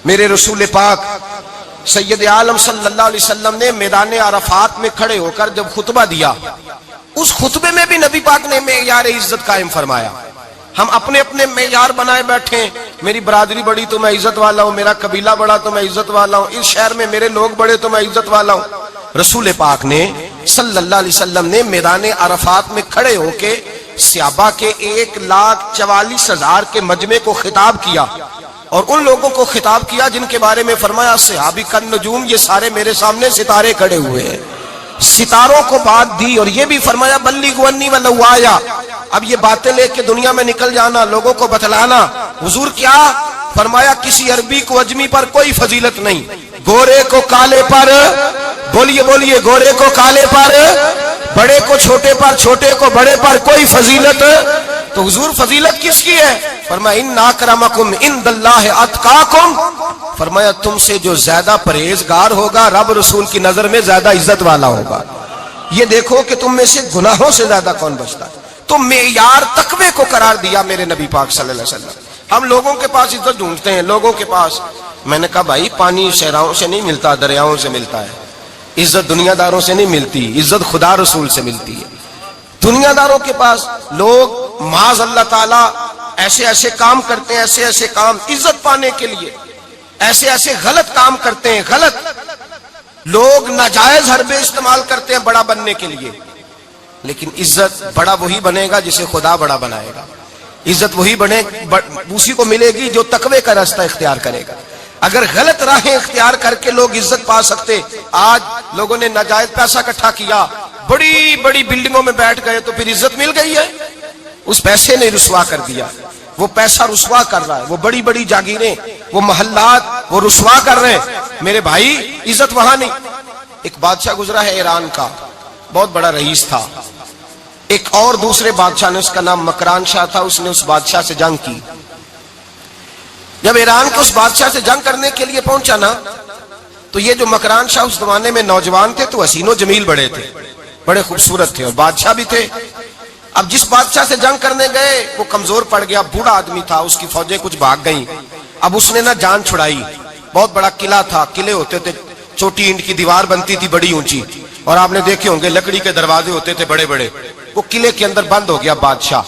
میرے رسول پاک سید عالم صلی اللہ علیہ وسلم نے میدان عرفات میں کھڑے ہو کر جب خطبہ دیا، اس خطبے میں بھی نبی پاک نے معیار عزت قائم فرمایا۔ ہم اپنے اپنے معیار بنائے بیٹھے ہیں، میری برادری بڑی تو میں عزت والا ہوں، میرا قبیلہ بڑا تو میں عزت والا ہوں، اس شہر میں میرے لوگ بڑے تو میں عزت والا ہوں۔ رسول پاک نے صلی اللہ علیہ وسلم نے میدان عرفات میں کھڑے ہو کے صحابہ کے 1,44,000 کے مجمع کو خطاب کیا، اور ان لوگوں کو خطاب کیا جن کے بارے میں فرمایا صحابی کن نجوم، یہ سارے میرے سامنے ستارے کھڑے ہوئے ہیں۔ ستاروں کو بات دی اور یہ بھی فرمایا بلغوا انی ولو آیا، اب یہ باتیں لے کے دنیا میں نکل جانا، لوگوں کو بتلانا۔ حضور کیا فرمایا؟ کسی عربی کو اجمی پر کوئی فضیلت نہیں، گورے کو کالے پر، بولیے بولیے، گورے کو کالے پر، بڑے کو چھوٹے پر، چھوٹے کو بڑے پر کوئی فضیلت۔ تو حضور فضیلت کس کی ہے؟ فرمایا ان اکرمکم عند اللہ اتقاکم، فرمایا تم سے جو زیادہ پرہیزگار ہوگا رب رسول کی نظر میں زیادہ عزت والا ہوگا۔ یہ دیکھو کہ تم میں سے گناہوں سے زیادہ کون بچتا ہے۔ تو معیار تقوی کو قرار دیا میرے نبی پاک صلی اللہ علیہ وسلم۔ ہم لوگوں کے پاس عزت ڈھونڈتے ہیں، لوگوں کے پاس۔ میں نے کہا بھائی پانی صحراؤں سے نہیں ملتا، دریاؤں سے ملتا ہے۔ عزت دنیا داروں سے نہیں ملتی، عزت خدا رسول سے ملتی ہے۔ دنیا داروں کے پاس لوگ معاذ اللہ تعالی ایسے ایسے کام کرتے ہیں، ایسے ایسے کام عزت پانے کے لیے، ایسے ایسے غلط کام کرتے ہیں، غلط لوگ ناجائز حربے استعمال کرتے ہیں بڑا بننے کے لیے۔ لیکن عزت بڑا وہی بنے گا جسے خدا بڑا بنائے گا، عزت وہی اسی کو ملے گی جو تقوی کا راستہ اختیار کرے گا۔ اگر غلط راہیں اختیار کر کے لوگ عزت پا سکتے، آج لوگوں نے ناجائز پیسہ اکٹھا کیا، بڑی بڑی بلڈنگوں میں بیٹھ گئے تو پھر عزت مل گئی ہے؟ اس پیسے نے رسوا کر دیا، وہ پیسہ رسوا کر رہا ہے، وہ بڑی بڑی جاگیریں، وہ محلات وہ رسوا کر رہے ہیں۔ میرے بھائی عزت وہاں نہیں۔ ایک بادشاہ گزرا ہے ایران کا، بہت بڑا رئیس تھا۔ ایک اور دوسرے بادشاہ نے، اس کا نام مکران شاہ تھا، اس نے اس بادشاہ سے جنگ کی۔ جب ایران کے اس بادشاہ سے جنگ کرنے کے لیے پہنچا نا، تو یہ جو مکران شاہ اس زمانے میں نوجوان تھے تو حسین و جمیل بڑے تھے، بڑے خوبصورت تھے اور بادشاہ بھی تھے۔ اب جس بادشاہ سے جنگ کرنے گئے وہ کمزور پڑ گیا، بوڑھا آدمی تھا، اس کی فوجیں کچھ بھاگ گئیں۔ اب اس نے نا جان چھڑائی۔ بہت بڑا قلعہ تھا، قلعے ہوتے تھے، چھوٹی اینٹ کی دیوار بنتی تھی بڑی اونچی، اور آپ نے دیکھے ہوں گے لکڑی کے دروازے ہوتے تھے بڑے بڑے۔ وہ قلعے کے اندر بند ہو گیا بادشاہ۔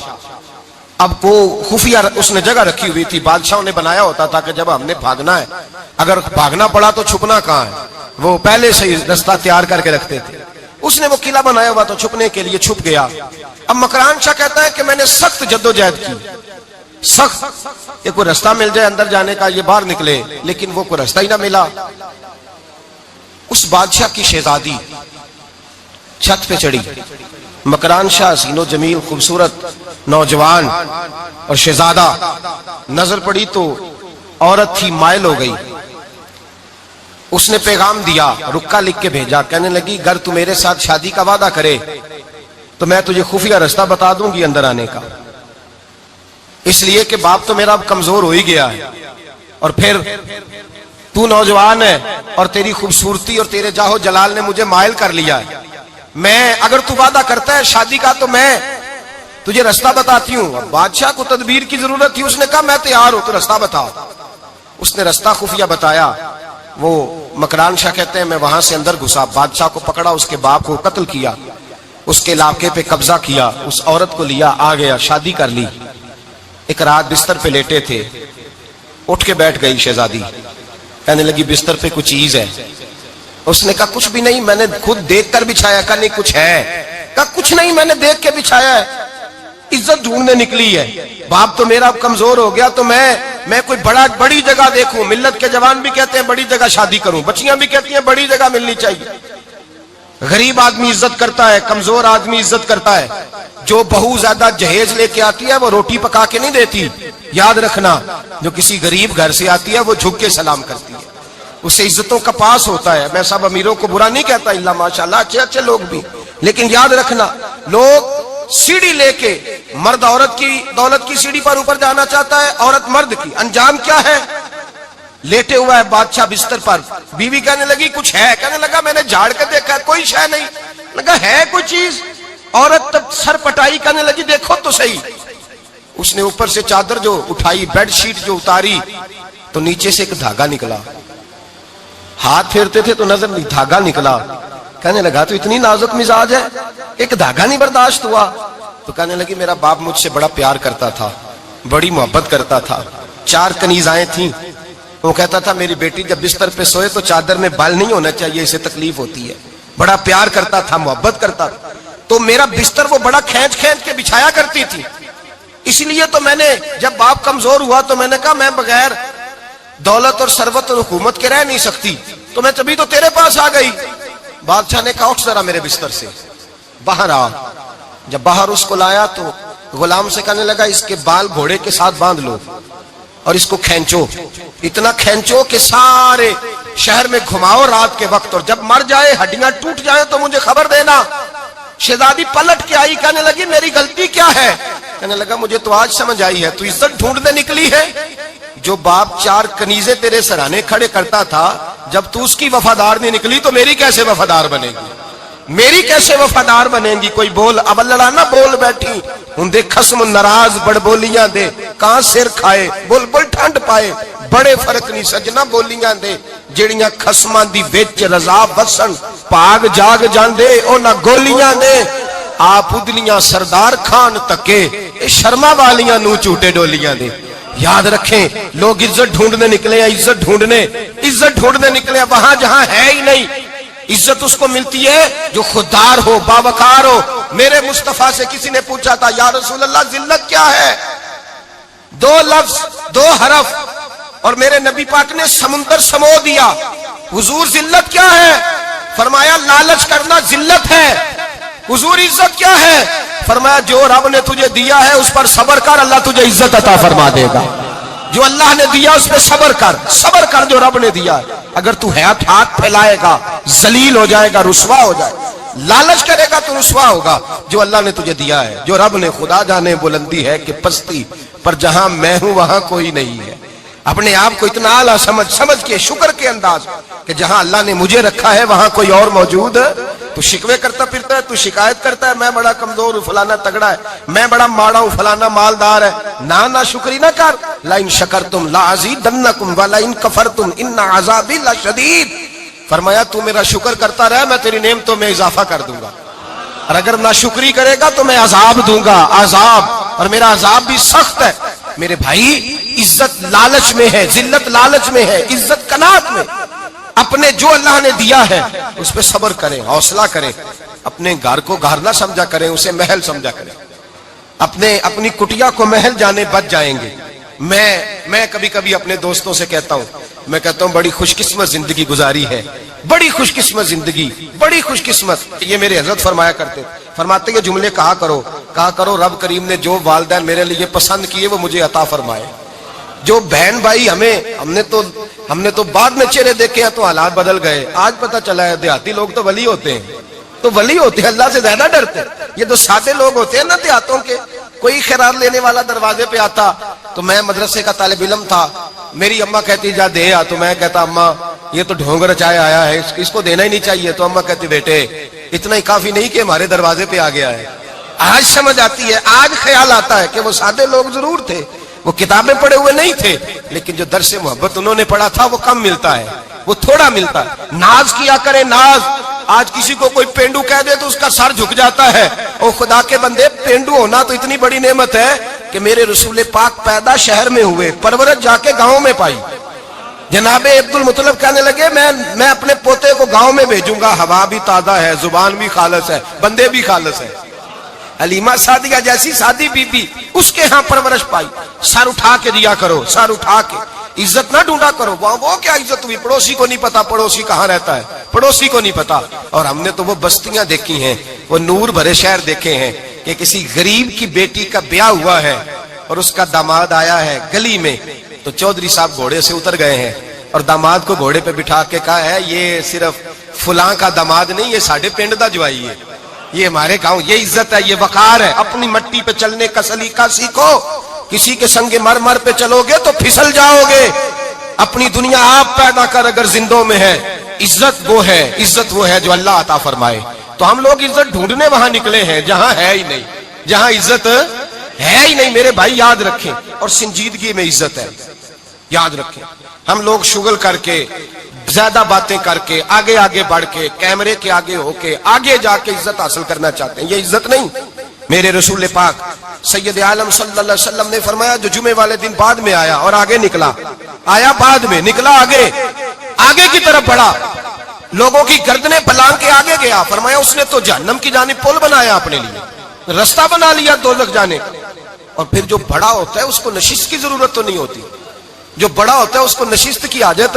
اب وہ خفیہ اس نے جگہ رکھی ہوئی تھی، بادشاہوں نے بنایا ہوتا تھا کہ جب ہم نے بھاگنا ہے، اگر بھاگنا پڑا تو چھپنا کہاں ہے، وہ پہلے سے ہی رستہ تیار کر کے رکھتے تھے۔ اس نے وہ قلعہ بنایا ہوا تو چھپنے کے لیے چھپ گیا۔ اب مکران شاہ کہتا ہے کہ میں نے سخت جدوجہد کی، سخت، یہ کوئی رستہ مل جائے اندر جانے کا، یہ باہر نکلے، لیکن وہ کوئی رستہ ہی نہ ملا۔ اس بادشاہ کی شہزادی چھت پہ چڑھی، مکران شاہ حسین و جمیل خوبصورت نوجوان اور شہزادہ، نظر پڑی تو عورت تھی، مائل ہو گئی۔ اس نے پیغام دیا، رکا لکھ کے بھیجا، کہنے لگی اگر تو میرے ساتھ شادی کا وعدہ کرے تو میں تجھے خفیہ رستہ بتا دوں گی اندر آنے کا، اس لیے کہ باپ تو میرا اب کمزور ہو ہی گیا ہے، اور پھر تو نوجوان ہے اور تیری خوبصورتی اور تیرے جاہو جلال نے مجھے مائل کر لیا ہے۔ میں اگر تو وعدہ کرتا ہے شادی کا تو میں تجھے رستہ بتاتی ہوں۔ اب بادشاہ کو تدبیر کی ضرورت تھی، اس نے کہا میں تیار ہوں، تو رستہ بتاؤ۔ اس نے رستہ خفیہ بتایا۔ وہ مکران شاہ کہتے ہیں میں وہاں سے اندر گھسا، بادشاہ کو پکڑا، اس کے باپ کو قتل کیا، اس کے علاقے پہ قبضہ کیا، اس عورت کو لیا، آ گیا، شادی کر لی۔ ایک رات بستر پہ لیٹے تھے، اٹھ کے بیٹھ گئی شہزادی، کہنے لگی بستر پہ کچھ چیز ہے۔ اس نے کہا کچھ بھی نہیں، میں نے خود دیکھ کر بچھایا۔ کہا نہیں کچھ ہے۔ کہا کچھ نہیں، میں نے دیکھ کے بچھایا ہے، عزت ڈھونڈنے نکلی ہے، باپ تو میرا اب کمزور ہو گیا، تو میں کوئی بڑی جگہ دیکھوں۔ ملت کے جوان بھی کہتے ہیں بڑی جگہ شادی کروں، بچیاں بھی کہتی ہیں بڑی جگہ ملنی چاہیے۔ غریب آدمی عزت کرتا ہے، کمزور آدمی عزت کرتا ہے۔ جو بہو زیادہ جہیز لے کے آتی ہے وہ روٹی پکا کے نہیں دیتی، یاد رکھنا۔ جو کسی غریب گھر سے آتی ہے وہ جھک کے سلام کرتی ہے، اس سے عزتوں کا پاس ہوتا ہے۔ میں سب امیروں کو برا نہیں کہتا، اللہ ماشاءاللہ اچھے اچھے لوگ بھی، لیکن یاد رکھنا لوگ سیڑھی لے کے، مرد عورت کی دولت کی سیڑھی پر اوپر جانا چاہتا ہے، عورت مرد کی، انجام کیا ہے؟ لیٹے ہوا ہے بادشاہ بستر پر، بیوی کہنے لگی کچھ ہے، کہنے لگا میں نے جھاڑ کے دیکھا کوئی شے نہیں، لگا ہے کوئی چیز، عورت تب سر پٹائی، کہنے لگی دیکھو تو صحیح۔ اس نے اوپر سے چادر جو اٹھائی، بیڈ شیٹ جو اتاری، تو نیچے سے ایک دھاگا نکلا, ہاتھ پھیرتے تھے تو نظر نہیں, دھاگا نکلا. کہنے لگا تو اتنی نازک مزاج ہے, ایک دھاگا نہیں برداشت ہوا. تو کہنے لگی میرا باپ مجھ سے بڑا پیار کرتا تھا, بڑی محبت کرتا تھا, 4 کنیزائیں تھیں. وہ کہتا تھا میری بیٹی جب بستر پہ سوئے تو چادر میں بال نہیں ہونا چاہیے, اسے تکلیف ہوتی ہے. بڑا پیار کرتا تھا, محبت کرتا تھا. تو میرا بستر وہ بڑا کھینچ کھینچ کے بچھایا کرتی تھی. اس لیے تو میں نے جب باپ کمزور ہوا تو میں نے کہا میں بغیر دولت اور ثروت اور حکومت کے رہ نہیں سکتی, تو میں تبھی تو تیرے پاس آ گئی. بادشاہ نے کہا اٹھ ذرا میرے بستر سے, باہر آ. جب باہر اس کو لایا تو غلام سے کہنے لگا اس کے بال گھوڑے کے ساتھ باندھ لو اور اس کو کھینچو, اتنا کھینچو کہ سارے شہر میں گھماؤ رات کے وقت, اور جب مر جائے ہڈیاں ٹوٹ جائیں تو مجھے خبر دینا. شہزادی پلٹ کے آئی, کہنے لگی میری غلطی کیا ہے؟ کہنے لگا مجھے تو آج سمجھ آئی ہے, تو عزت ڈھونڈنے نکلی ہے. جو باپ 4 کنیزیں تیرے سرانے کھڑے کرتا تھا, جب تو اس کی وفادار نہیں نکلی تو میری کیسے وفادار بنے گی؟ میری کیسے وفادار بنے گی؟ کوئی بول اب لڑانا بول بیٹھی ہوں دے خصم ناراض بڑ بولیاں دے, کہاں سر کھائے بول بول ٹھنڈ پائے. بڑے فرق نہیں سجنا بولیاں دے جڑیاں خصماں دی وچ رضا وسن, پاگ جاگ جاندے او نہ گولیاں دے. آپ ادلیاں سردار خان تکے اے شرما والیاں نو چوٹے ڈولیاں دے. یاد رکھیں لوگ عزت ڈھونڈنے نکلے ہیں, عزت ڈھونڈنے نکلے ہیں وہاں جہاں ہے ہی نہیں. عزت اس کو ملتی ہے جو خوددار ہو, باوقار ہو. میرے مصطفیٰ سے کسی نے پوچھا تھا یا رسول اللہ ذلت کیا ہے؟ 2 لفظ 2 حرف اور میرے نبی پاک نے سمندر سمو دیا. حضور ذلت کیا ہے؟ فرمایا لالچ کرنا ذلت ہے. حضور عزت کیا ہے؟ فرمایا جو رب نے تجھے دیا ہے اس پر صبر کر, اللہ تجھے عزت عطا فرما دے گا. جو اللہ نے دیا اس پہ صبر کر جو رب نے دیا. اگر تو ہاتھ پھیلائے گا ذلیل ہو جائے گا, رسوا ہو جائے گا. لالچ کرے گا تو رسوا ہوگا. جو اللہ نے تجھے دیا ہے, جو رب نے, خدا جانے بلندی ہے کہ پستی, پر جہاں میں ہوں وہاں کوئی نہیں ہے. اپنے آپ کو اتنا اعلیٰ سمجھ کے شکر کے انداز کہ جہاں اللہ نے مجھے رکھا ہے وہاں کوئی اور موجود. تو شکوے کرتا پھرتا ہے, تو شکایت کرتا ہے میں بڑا کمزور ہوں, فلانا تگڑا ہے, میں بڑا ماڑا ہوں, فلانا مالدار ہے. نہ شکری نہ کر. لئن شکرتم لازیدنکم ولئن کفرتم ان عذابی لشدید. فرمایا تو میرا شکر کرتا رہے, میں تیری نعمتوں میں اضافہ کر دوں گا, اور اگر ناشکری کرے گا تو میں عذاب دوں گا, عذاب, اور میرا عذاب بھی سخت ہے. میرے بھائی عزت لالچ میں ہے, ذلت لالچ میں ہے, عزت قناعت میں. اپنے جو اللہ نے دیا ہے اس پہ صبر کریں, حوصلہ کریں. اپنے گھر کو گھر نہ سمجھا کریں, اسے محل سمجھا کریں. اپنی کٹیا کو محل جانے بچ جائیں گے. میں کبھی کبھی اپنے دوستوں سے کہتا ہوں بڑی خوش قسمت زندگی گزاری ہے, بڑی خوش قسمت زندگی, بڑی خوش قسمت. یہ میرے حضرت فرمایا کرتے, فرماتے یہ جملے کہا کرو رب کریم نے جو والدین میرے لیے پسند کیے وہ مجھے عطا فرمائے. جو بہن بھائی ہم نے تو بعد میں چہرے دیکھے ہیں تو حالات بدل گئے. آج پتہ چلا ہے دیہاتی لوگ تو ولی ہوتے ہیں, اللہ سے زیادہ ڈرتے ہیں. یہ تو سادے لوگ ہوتے ہیں نا دیہاتوں کے. کوئی خیرات لینے والا دروازے پہ آتا تو میں مدرسے کا طالب علم تھا, میری اماں کہتی جا دے آ, تو میں کہتا اماں یہ تو ڈھونگ رچائے آیا ہے, اس کو دینا ہی نہیں چاہیے. تو اماں کہتی بیٹے اتنا ہی کافی نہیں کہ ہمارے دروازے پہ آ گیا ہے. آج سمجھ آتی ہے, آج خیال آتا ہے کہ وہ سادے لوگ ضرور تھے, وہ کتابیں پڑھے ہوئے نہیں تھے, لیکن جو درس محبت انہوں نے پڑھا تھا وہ کم ملتا ہے, وہ تھوڑا ملتا ہے. ناز کیا کرے, ناز. آج کسی کو کوئی پینڈو کہہ دے تو اس کا سر جھک جاتا ہے. او خدا کے بندے, پینڈو ہونا تو اتنی بڑی نعمت ہے کہ میرے رسول پاک پیدا شہر میں ہوئے, پرورش جا کے گاؤں میں پائی. جناب عبد المطلب کہنے لگے میں اپنے پوتے کو گاؤں میں بھیجوں گا, ہوا بھی تازہ ہے, زبان بھی خالص ہے, بندے بھی خالص ہے. حلیمہ سعدیہ جیسی سادی بی بی, اس کے ہاں پرورش پائی. سر اٹھا کے دیا کرو, سر اٹھا کے. عزت نہ ڈھونڈا کرو, وہ کیا عزت ہوئی, پڑوسی کو نہیں پتا پڑوسی کہاں رہتا ہے, پڑوسی کو نہیں پتا. اور ہم نے تو وہ بستیاں دیکھی ہیں, وہ نور بھرے شہر دیکھے ہیں کہ کسی غریب کی بیٹی کا بیاہ ہوا ہے اور اس کا داماد آیا ہے گلی میں, تو چودھری صاحب گھوڑے سے اتر گئے ہیں اور داماد کو گھوڑے پہ بٹھا کے کہا ہے یہ صرف فلاں کا داماد نہیں, یہ ساڑھے پنڈ دا جوائی ہے, یہ ہمارے گاؤں, یہ عزت ہے, یہ وقار ہے. اپنی مٹی پہ چلنے کا سلیقہ سیکھو. کسی کے سنگ مر پہ چلو گے تو پھسل جاؤ گے. اپنی دنیا آپ پیدا کر اگر زندوں میں ہے. عزت وہ ہے جو اللہ عطا فرمائے. تو ہم لوگ عزت ڈھونڈنے وہاں نکلے ہیں جہاں ہے ہی نہیں, جہاں عزت ہے ہی نہیں. میرے بھائی یاد رکھیں, اور سنجیدگی میں عزت ہے, یاد رکھیں. ہم لوگ شغل کر کے زیادہ باتیں کر کے آگے آگے بڑھ کے کیمرے کے آگے ہو کے آگے جا کے عزت حاصل کرنا چاہتے ہیں. یہ عزت نہیں. میرے رسول پاک سید عالم صلی اللہ علیہ وسلم نے فرمایا جو جمعے والے دن بعد میں آیا اور آگے نکلا, آیا بعد میں, نکلا آگے, آگے کی طرف بڑھا, لوگوں کی گردنیں بلان کے آگے گیا, فرمایا اس نے تو جہنم کی جانب پل بنایا اپنے لیے, رستہ بنا لیا دوزخ جانے. اور پھر جو بڑا ہوتا ہے اس کو نشست کی ضرورت تو نہیں ہوتی. جو بڑا ہوتا ہے اس کو نشست کی حاجت.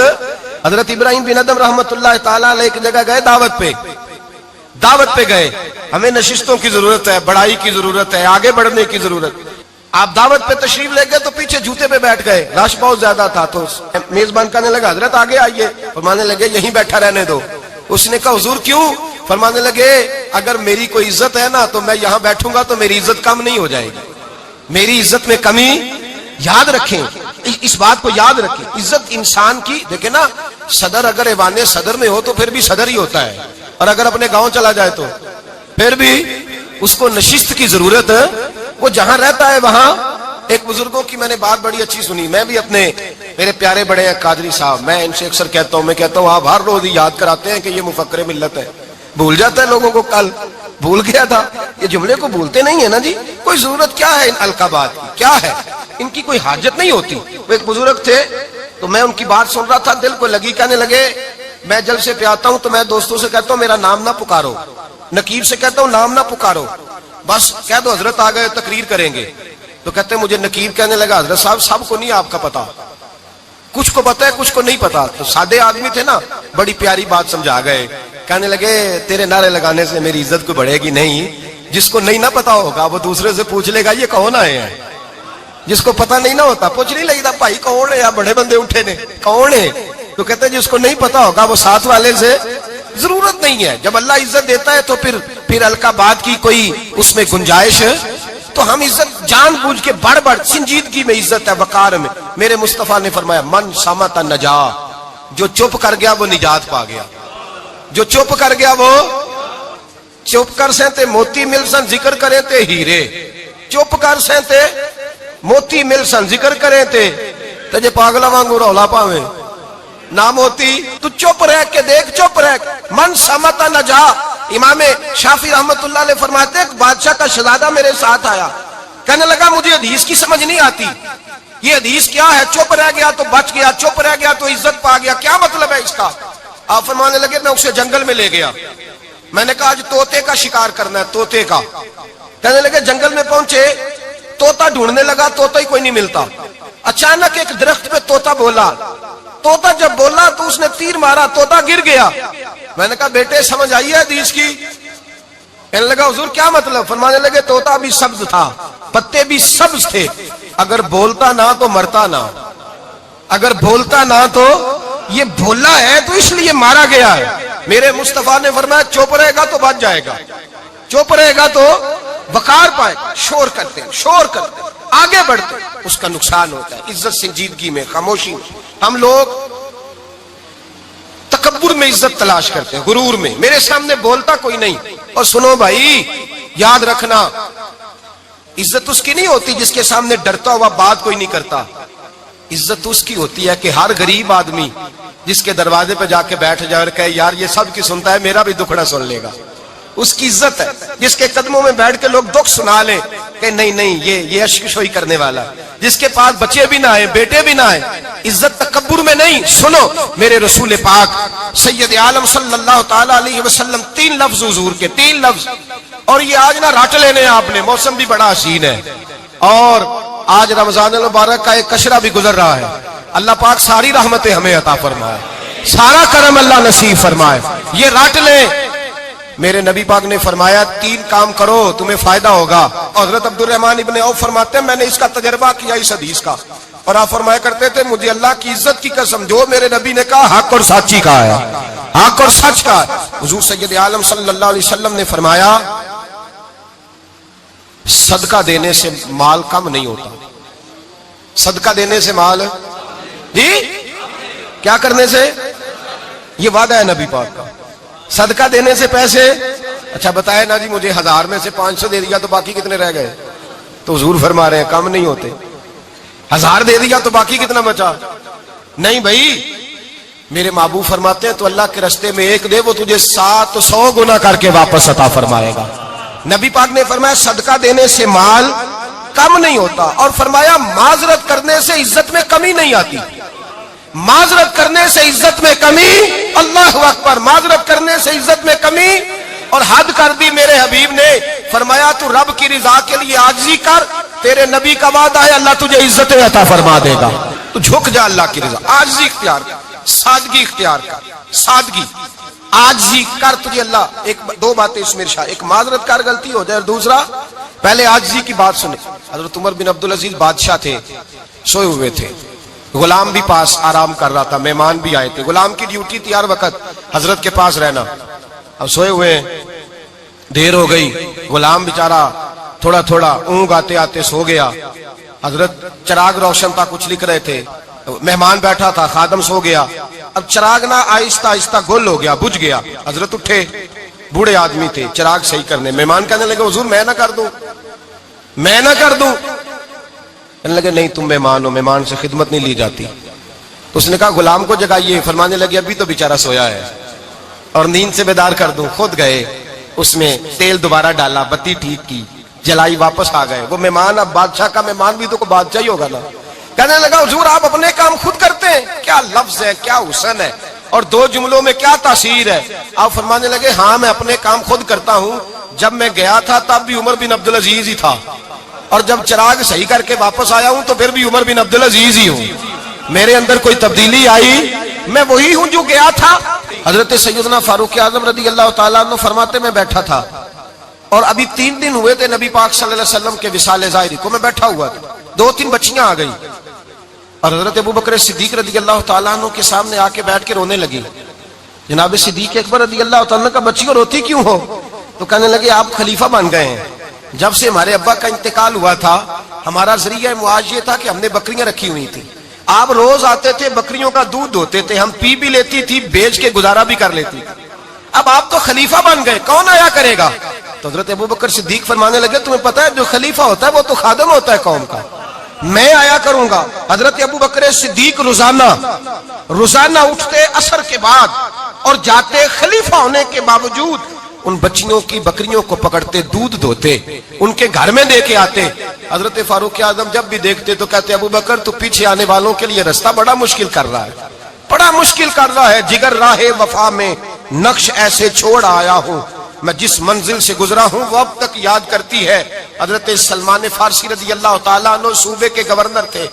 حضرت ابراہیم بن ادم رحمت اللہ تعالی علیہ ایک جگہ گئے دعوت پہ گئے, ہمیں نشستوں کی ضرورت ہے, بڑائی کی ضرورت ہے, آگے بڑھنے کی ضرورت. آپ دعوت پہ تشریف لے گئے تو پیچھے جوتے پہ بیٹھ گئے, رش بہت زیادہ تھا, تو میزبان کہنے لگا حضرت آگے آئیے, فرمانے لگے یہیں بیٹھا رہنے دو. اس نے کہا حضور کیوں؟ فرمانے لگے اگر میری کوئی عزت ہے نا تو میں یہاں بیٹھوں گا تو میری عزت کم نہیں ہو جائے گی, میری عزت میں کمی. یاد رکھیں, اس بات کو یاد رکھیں, عزت انسان کی. دیکھیں نا, صدر اگر ایوان صدر میں ہو تو پھر بھی صدر ہی ہوتا ہے, اور اگر اپنے گاؤں چلا جائے تو پھر بھی اس کو نشست کی ضرورت ہے. وہ جہاں رہتا ہے وہاں. ایک بزرگوں کی میں نے بات بڑی اچھی سنی, میں بھی اپنے میرے پیارے بڑے ہیں قادری صاحب, میں ان سے اکثر کہتا ہوں, میں کہتا ہوں آپ ہر روز ہی یاد کراتے ہیں کہ یہ مفکر ملت ہے. بھول جاتا ہے لوگوں کو, کل بھول گیا تھا. یہ جملے کو بھولتے نہیں ہے نا جی. کوئی ضرورت کیا ہے ان القابات کی, کیا ہے ان کی, کوئی حاجت نہیں ہوتی. وہ ایک بزرگ تھے تو میں ان کی بات سن رہا تھا, دل کو لگی. کہنے لگے میں جلسے پہ آتا ہوں تو میں دوستوں سے کہتا ہوں میرا نام نہ پکارو, نقیب سے کہتا ہوں نام نہ پکارو, بس کہہ دو حضرت آ گئے تقریر کریں گے. تو کہتے ہیں مجھے نقیب کہنے لگا حضرت صاحب سب کو نہیں آپ کا پتا, کچھ کو پتا ہے کچھ کو نہیں پتا. تو سادے آدمی تھے نا, بڑی پیاری بات سمجھا گئے. کہنے لگے تیرے نعرے لگانے سے میری عزت کو بڑھے گی نہیں, جس کو نہیں نہ پتا ہوگا وہ دوسرے سے پوچھ لے گا یہ کون آئے ہیں. جس کو پتا نہیں نہ ہوتا پوچھ نہیں لگتا بھائی کون ہے, یا بڑے بندے اٹھے نے کون ہے. تو کہتے ہیں جس کو نہیں پتا ہوگا وہ ساتھ والے سے ضرورت نہیں ہے. جب اللہ عزت دیتا ہے تو پھر القابات کی کوئی اس میں گنجائش. تو ہم عزت جان بوجھ کے بڑھ سنجیدگی میں عزت ہے, وقار میں. میرے مصطفیٰ نے فرمایا من صمت نجا, جو چپ کر گیا وہ نجات پا گیا. جو چپ کر گیا وہ چپ کر سہتے موتی مل سن ذکر کریں تے ہیرے, چپ کر سہتے موتی مل سن ذکر کریں تے جے پاگلا وانگو رولا پاویں نہ موتی. تو چپ رہ کے دیکھ, چپ رہ من صمت نجا. امام شافعی رحمت اللہ علیہ فرماتے ایک بادشاہ کا شہزادہ میرے ساتھ آیا, کہنے لگا مجھے حدیث کی سمجھ نہیں آتی, یہ حدیث کیا ہے, چپ رہ گیا تو بچ گیا, چپ رہ گیا تو عزت پا گیا, کیا مطلب ہے اس کا؟ آپ فرمانے لگے میں اسے جنگل میں لے گیا, میں نے کہا آج طوطے کا شکار کرنا ہے, طوطے کا. کہنے لگے جنگل میں پہنچے, طوطا ڈھونڈنے لگا, طوطا ہی کوئی نہیں ملتا. اچانک ایک درخت پہ طوطا بولا, طوطا جب بولا تو اس نے تیر مارا, طوطا گر گیا. میں نے کہا بیٹے سمجھ آئی ہے حدیث کی؟ کہنے لگا حضور کیا مطلب؟ فرمانے لگے طوطا بھی سبز تھا, پتے بھی سبز تھے, اگر بولتا نہ تو مرتا نہ, اگر بولتا نہ تو یہ بولا ہے تو اس لیے مارا گیا ہے. میرے مصطفیٰ نے فرمایا چپ رہے گا تو بچ جائے گا, چپ رہے گا تو وقار پائے. شور کرتے ہیں, شور کرتے ہیں, آگے بڑھتے ہیں, اس کا نقصان ہوتا ہے. عزت سنجیدگی میں, خاموشی میں. ہم لوگ تکبر میں عزت تلاش کرتے ہیں, غرور میں. میرے سامنے بولتا کوئی نہیں. اور سنو بھائی یاد رکھنا, عزت اس کی نہیں ہوتی جس کے سامنے ڈرتا ہوا بات کوئی نہیں کرتا. عزت اس کی ہوتی ہے کہ ہر غریب آدمی جس کے دروازے پہ جا کے بیٹھ جائے اور کہے یار یہ سب کی سنتا ہے, میرا بھی دکھڑا سن لے گا, اس کی عزت ہے. جس کے قدموں میں بیٹھ کے لوگ دکھ سنا لیں کہ نہیں نہیں یہ اشک شوئی کرنے والا, جس کے پاس بچے بھی نہ آئے, بیٹے بھی نہ آئے. عزت تکبر میں نہیں. سنو میرے رسول پاک سید عالم صلی اللہ تعالی علیہ وسلم 3 لفظ حضور کے, 3 لفظ. اور یہ آج نہ راٹ لینے آپ نے, موسم بھی بڑا حسین ہے اور آج رمضان المبارک کا ایک کشرہ بھی گزر رہا ہے. اللہ پاک ساری رحمتیں ہمیں عطا فرمائے, سارا کرم اللہ نصیب فرمائے. یہ راٹ لیں. میرے نبی پاک نے فرمایا 3 کام کرو تمہیں فائدہ ہوگا. حضرت عبد الرحمن ابن عوف فرماتے ہیں میں نے اس کا تجربہ کیا اس حدیث کا, اور آپ فرمایا کرتے تھے مجھے اللہ کی عزت کی قسم جو میرے نبی نے کہا حق اور سچی کہا ہے, حق اور سچ کا. حضور سید عالم صلی اللہ علیہ وسلم نے فرمایا صدقہ دینے سے مال کم نہیں ہوتا. صدقہ دینے سے مال, جی کیا کرنے سے؟ یہ وعدہ ہے نبی پاک کا. صدقہ دینے سے پیسے, اچھا بتائے نا جی مجھے 1000 میں سے 500 دے دیا تو باقی کتنے رہ گئے؟ تو حضور فرما رہے ہیں کم نہیں ہوتے. 1000 دے دیا تو باقی کتنا بچا؟ نہیں بھائی، میرے محبوب فرماتے ہیں تو اللہ کے راستے میں ایک دے، وہ تجھے 700 گنا کر کے واپس عطا فرمائے گا۔ نبی پاک نے فرمایا صدقہ دینے سے مال کم نہیں ہوتا، اور فرمایا معذرت کرنے سے عزت میں کمی نہیں آتی۔ معذرت کرنے سے عزت میں کمی، اللہ اکبر، معذرت کرنے سے عزت میں کمی، اور حد کر دی میرے حبیب نے، فرمایا تو رب کی رضا کے لیے عاجزی کر، تیرے نبی کا وعدہ ہے اللہ تجھے عزت عطا فرما دے گا۔ تو جھک جا اللہ کی رضا، عاجزی اختیار کر، سادگی اختیار کر، سادگی عاجزی کر، تجھے اللہ دو باتیں اس میں ارشاد، ایک معذرت کر غلطی ہو جائے، اور دوسرا پہلے عاجزی کی بات سنے۔ حضرت عمر بن عبدالعزیز بادشاہ تھے، سوئے ہوئے تھے، غلام بھی پاس آرام کر رہا تھا، مہمان بھی آئے تھے، غلام کی ڈیوٹی تھی ہر وقت حضرت کے پاس رہنا۔ اب سوئے ہوئے، دیر ہو گئی، غلام بیچارہ تھوڑا تھوڑا اونگ آتے آتے سو گیا۔ حضرت چراغ روشن تھا، کچھ لکھ رہے تھے، مہمان بیٹھا تھا، خادم سو گیا، اب چراغ نہ آہستہ آہستہ گل ہو گیا، بجھ گیا۔ حضرت اٹھے، بوڑھے آدمی تھے، چراغ صحیح کرنے، مہمان کہنے لگے حضور میں نہ کر دوں، میں نہ کر دوں، کہنے لگے نہیں تم مہمان ہو، مہمان سے خدمت نہیں لی جاتی۔ تو اس نے کہا غلام کو جگائیے، فرمانے لگے ابھی تو بیچارہ سویا ہے اور نیند سے بیدار کر دوں۔ خود گئے، اس میں تیل دوبارہ ڈالا، بتی ٹھیک کی، جلائی، واپس آ گئے۔ وہ مہمان، اب بادشاہ کا مہمان بھی تو کوئی بادشاہ ہی ہوگا نا، کہنے لگا حضور آپ اپنے کام خود کرتے ہیں، کیا لفظ ہے، کیا حسن ہے، اور دو جملوں میں کیا تاثیر ہے۔ آپ فرمانے لگے ہاں میں اپنے کام خود کرتا ہوں، جب میں گیا تھا تب بھی عمر بن عبدالعزیز ہی تھا، اور جب چراغ صحیح کر کے واپس آیا ہوں تو پھر بھی عمر بن عبدالعزیز ہی ہوں، میرے اندر کوئی تبدیلی آئی، میں وہی ہوں جو گیا تھا۔ حضرت سیدنا فاروق اعظم رضی اللہ تعالیٰ عنہ فرماتے میں بیٹھا تھا، اور ابھی 3 دن ہوئے تھے نبی پاک صلی اللہ علیہ وسلم کے وصال ظاہری کو، میں بیٹھا ہوا تھا، 2-3 بچیاں آ گئی، اور حضرت ابوبکر صدیق رضی اللہ تعالیٰ عنہ کے سامنے آ کے بیٹھ کے رونے لگی۔ جناب صدیق اکبر رضی اللہ تعالیٰ عنہ کا بچیوں روتی کیوں ہو؟ تو کہنے لگے آپ خلیفہ بن گئے ہیں، جب سے ہمارے ابا کا انتقال ہوا تھا ہمارا ذریعہ معاش یہ تھا کہ ہم نے بکریاں رکھی ہوئی تھی، آپ روز آتے تھے، بکریوں کا دودھ دوتے تھے، ہم پی بھی لیتی تھی، بیچ کے گزارا بھی کر لیتی تھی، اب آپ تو خلیفہ بن گئے، کون آیا کرے گا؟ تو حضرت ابوبکر صدیق فرمانے لگے تمہیں پتہ ہے جو خلیفہ ہوتا ہے وہ تو خادم ہوتا ہے قوم کا، میں آیا کروں گا۔ حضرت ابوبکر صدیق روزانہ اٹھتے عصر کے بعد اور جاتے، خلیفہ ہونے کے باوجود ان بچیوں کی بکریوں کو پکڑتے، دودھ دھوتے، ان کے گھر میں دے کے آتے۔ حضرت فاروق اعظم جب بھی دیکھتے تو کہتے ابوبکر تو پیچھے آنے والوں کے لیے راستہ بڑا مشکل کر رہا ہے، بڑا مشکل کر رہا ہے، جگر راہ وفا میں نقش ایسے چھوڑ آیا ہوں، میں جس منزل سے گزرا ہوں وہ اب تک یاد کرتی ہے۔ حضرت سلمان فارسی رضی اللہ تعالیٰ عنہ صوبے کے گورنر تھے،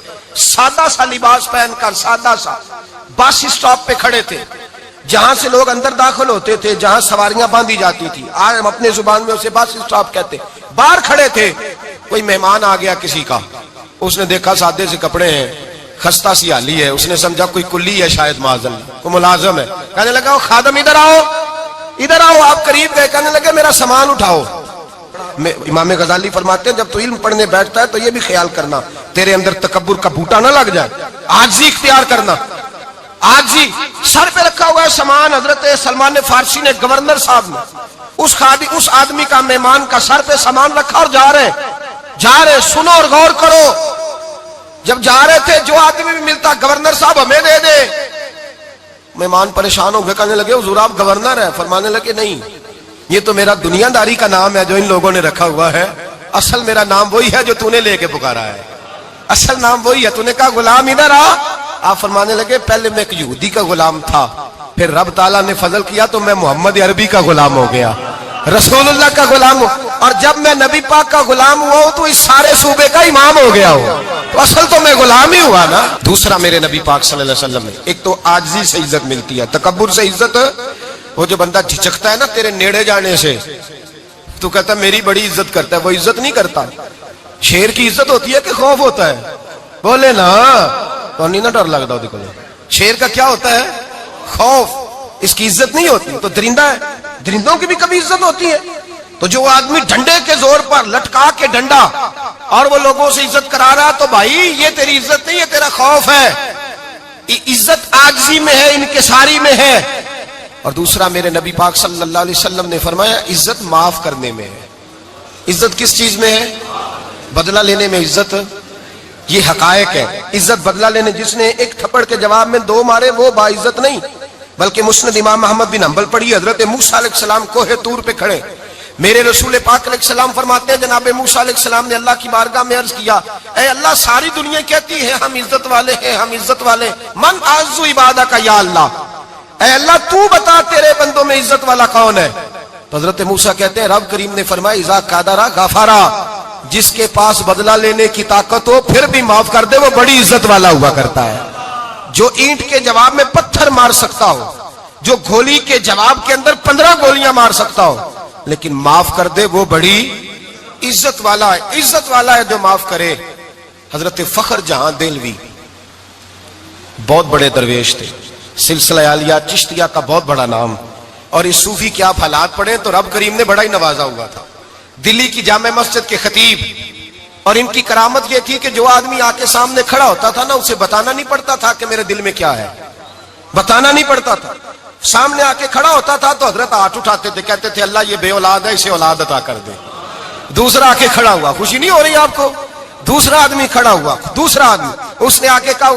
سادہ سا لباس پہن کر، سادہ سا، بس اسٹاپ پہ کھڑے تھے، جہاں سے لوگ اندر داخل ہوتے تھے، جہاں سواریاں باندھی جاتی تھی، آج ہم اپنے زبان میں اسے بس اسٹاپ کہتے، باہر کھڑے تھے۔ کوئی مہمان آ گیا کسی کا، اس نے دیکھا سادے سے کپڑے ہیں، خستہ سی حالی ہے، اس نے سمجھا کوئی کلی ہے شاید، معاذ اللہ کوئی ملازم ہے، کہنے لگا خادم ادھر آؤ، ادھر آؤ، آپ قریب گئے، کہنے لگے میرا سامان اٹھاؤ۔ امام غزالی فرماتے ہیں جب تو علم پڑھنے بیٹھتا ہے تو یہ بھی خیال کرنا تیرے اندر تکبر کا بوٹا نہ لگ جائے، عاجزی اختیار کرنا، عاجزی۔ سر پہ رکھا ہوا ہے سامان، حضرت سلمان فارسی نے، گورنر صاحب نے، اس آدمی کا، مہمان کا سر پہ سامان رکھا اور جا رہے، سنو اور غور کرو، جب جا رہے تھے جو آدمی بھی ملتا گورنر صاحب ہمیں دے دے، مہمان پریشان ہو گئے، کہنے لگے حضور آپ گورنر ہیں؟ فرمانے لگے نہیں، یہ تو میرا دنیا داری کا نام ہے جو ان لوگوں نے رکھا ہوا ہے، اصل میرا نام وہی ہے جو تو نے لے کے پکارا ہے، اصل نام وہی ہے۔ تو نے کہا غلام ادھر آ، آپ فرمانے لگے پہلے میں ایک یہودی کا غلام تھا، پھر رب تعالیٰ نے فضل کیا تو میں محمد عربی کا غلام ہو گیا، رسول اللہ کا غلام ہوں، اور جب میں نبی پاک کا غلام ہوا ہوں تو اس سارے صوبے کا امام ہو گیا ہوں، تو اصل تو میں غلام ہی ہوا نا۔ دوسرا میرے نبی پاک صلی اللہ علیہ وسلم نے، ایک تو عاجزی سے عزت ملتی ہے، تکبر سے عزت، وہ جو بندہ جھجکتا ہے نا تیرے نیڑے جانے سے، تو کہتا ہے میری بڑی عزت کرتا ہے، وہ عزت نہیں کرتا۔ شیر کی عزت ہوتی ہے کہ خوف ہوتا ہے؟ بولے نا، تو نہیں نہ ڈر لگتا دیکھو، شیر کا کیا ہوتا ہے؟ خوف، اس کی عزت نہیں ہوتی۔ تو درندہ ہے، درندوں کی بھی کبھی عزت ہوتی ہے؟ تو جو آدمی ڈنڈے کے زور پر لٹکا کے ڈنڈا اور وہ لوگوں سے عزت کرا رہا، تو بھائی یہ تیری عزت نہیں ہے، تیرا خوف ہے۔ عزت عاجزی میں ہے، انکساری میں ہے۔ اور دوسرا میرے نبی پاک صلی اللہ علیہ وسلم نے فرمایا عزت معاف کرنے میں ہے۔ عزت کس چیز میں ہے؟ بدلہ لینے میں عزت یہ حقائق ہے. عزت بدلہ لینے جس نے ایک تھپڑ کے جواب میں 2 مارے وہ باعزت نہیں، بلکہ مسند امام محمد بن حنبل پڑھی. حضرت موسیٰ علیہ السلام کوہ طور پہ کھڑے، میرے رسول پاک علیہ السلام فرماتے ہیں جناب موسیٰ علیہ السلام نے اللہ کی بارگاہ میں عرض کیا، اے اللہ ساری دنیا کہتی ہے ہم عزت والے ہیں، ہم عزت والے، من اعز عبادہ کا یا اللہ، اے اللہ تو بتا تیرے بندوں میں عزت والا کون ہے؟ تو حضرت موسیٰ کہتے ہیں رب کریم نے فرمایا اذا قادرا غفارا، جس کے پاس بدلہ لینے کی طاقت ہو پھر بھی معاف کر دے وہ بڑی عزت والا ہوا کرتا ہے. جو اینٹ کے جواب میں پتھر مار سکتا ہو، جو گولی کے جواب کے اندر 15 گولیاں مار سکتا ہو لیکن معاف کر دے وہ بڑی عزت والا ہے. عزت والا ہے جو معاف کرے. حضرت فخر جہاں دہلوی بہت بڑے درویش تھے، سلسلہ عالیہ چشتیہ کا بہت بڑا نام، اور اس صوفی کے آپ حالات پڑھیں تو رب کریم نے بڑا ہی نوازا ہوا تھا. دلی کی جامع مسجد کے خطیب، اور ان کی کرامت یہ تھی کہ جو آدمی آ کے سامنے کھڑا ہوتا تھا نا اسے بتانا نہیں پڑتا تھا کہ میرے دل میں کیا ہے، بتانا نہیں پڑتا تھا. سامنے آ کے کھڑا ہوتا تھا تو حضرت ہاتھ اٹھاتے تھے، کہتے تھے اللہ یہ بے اولاد ہے اسے اولاد عطا کر دے. دوسرا آ کے کھڑا ہوا، خوشی نہیں ہو رہی آپ کو؟ دوسرا آدمی کھڑا ہوا، دوسرا آدمی اس نے آ کے کہا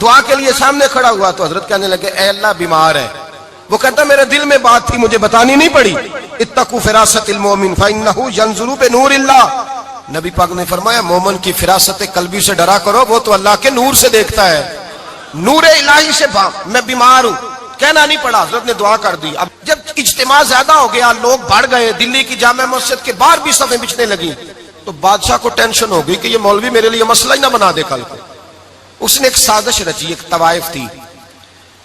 دعا کے لیے سامنے کھڑا ہوا تو حضرت کہنے لگے اے اللہ بیمار ہے. وہ کہتا میرے دل میں بات تھی مجھے بتانی نہیں پڑی. اتقوا فراست المؤمن فانه ينظر بنور اللہ. نبی پاک نے فرمایا مومن کی فراست قلبی سے ڈرا کرو، وہ تو اللہ کے نور سے دیکھتا ہے. نور الہی سے میں بیمار ہوں کہنا نہیں پڑا، حضرت نے دعا کر دی. اب جب اجتماع زیادہ ہو گیا، لوگ بڑھ گئے، دلی کی جامع مسجد کے باہر بھی صفیں بچھنے لگی، تو بادشاہ کو ٹینشن ہو گئی کہ یہ مولوی میرے لیے مسئلہ ہی نہ بنا دے کل کو. اس نے ایک سازش رچی، ایک طوائف تھی،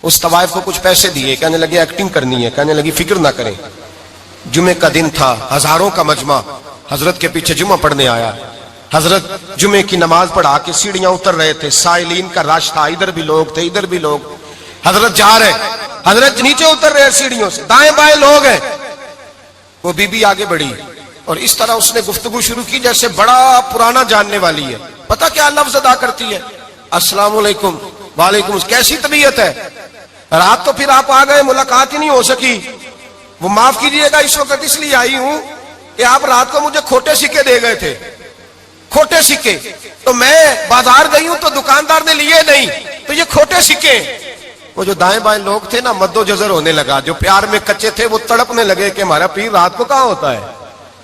اس طوائف کو کچھ پیسے دیے، کہنے لگے ایکٹنگ کرنی ہے، کہنے لگی فکر نہ کریں. جمعے کا دن تھا، ہزاروں کا مجمع حضرت کے پیچھے جمعہ پڑھنے آیا. حضرت جمعے کی نماز پڑھا کے سیڑھیاں اتر رہے تھے، سائلین کا رش تھا، ادھر بھی لوگ تھے ادھر بھی لوگ. حضرت جا رہے، حضرت نیچے اتر رہے سیڑھیوں سے، دائیں بائیں لوگ ہیں. وہ بی بی آگے بڑھی اور اس طرح اس نے گفتگو شروع کی جیسے بڑا پرانا جاننے والی ہے. پتہ کیا لفظ ادا کرتی ہے؟ السلام علیکم. وعلیکم. کیسی طبیعت ہے؟ رات تو پھر آپ آ گئے، ملاقات ہی نہیں ہو سکی. وہ معاف کیجئے گا اس وقت اس لیے آئی ہوں کہ آپ رات کو مجھے کھوٹے سکے دے گئے تھے، کھوٹے سکے، تو میں بازار گئی ہوں تو دکاندار نے لیے نہیں، تو یہ کھوٹے سکے. وہ جو دائیں بائیں لوگ تھے نا مد و جزر ہونے لگا، جو پیار میں کچے تھے وہ تڑپنے لگے کہ ہمارا پیر رات کو کہاں ہوتا ہے.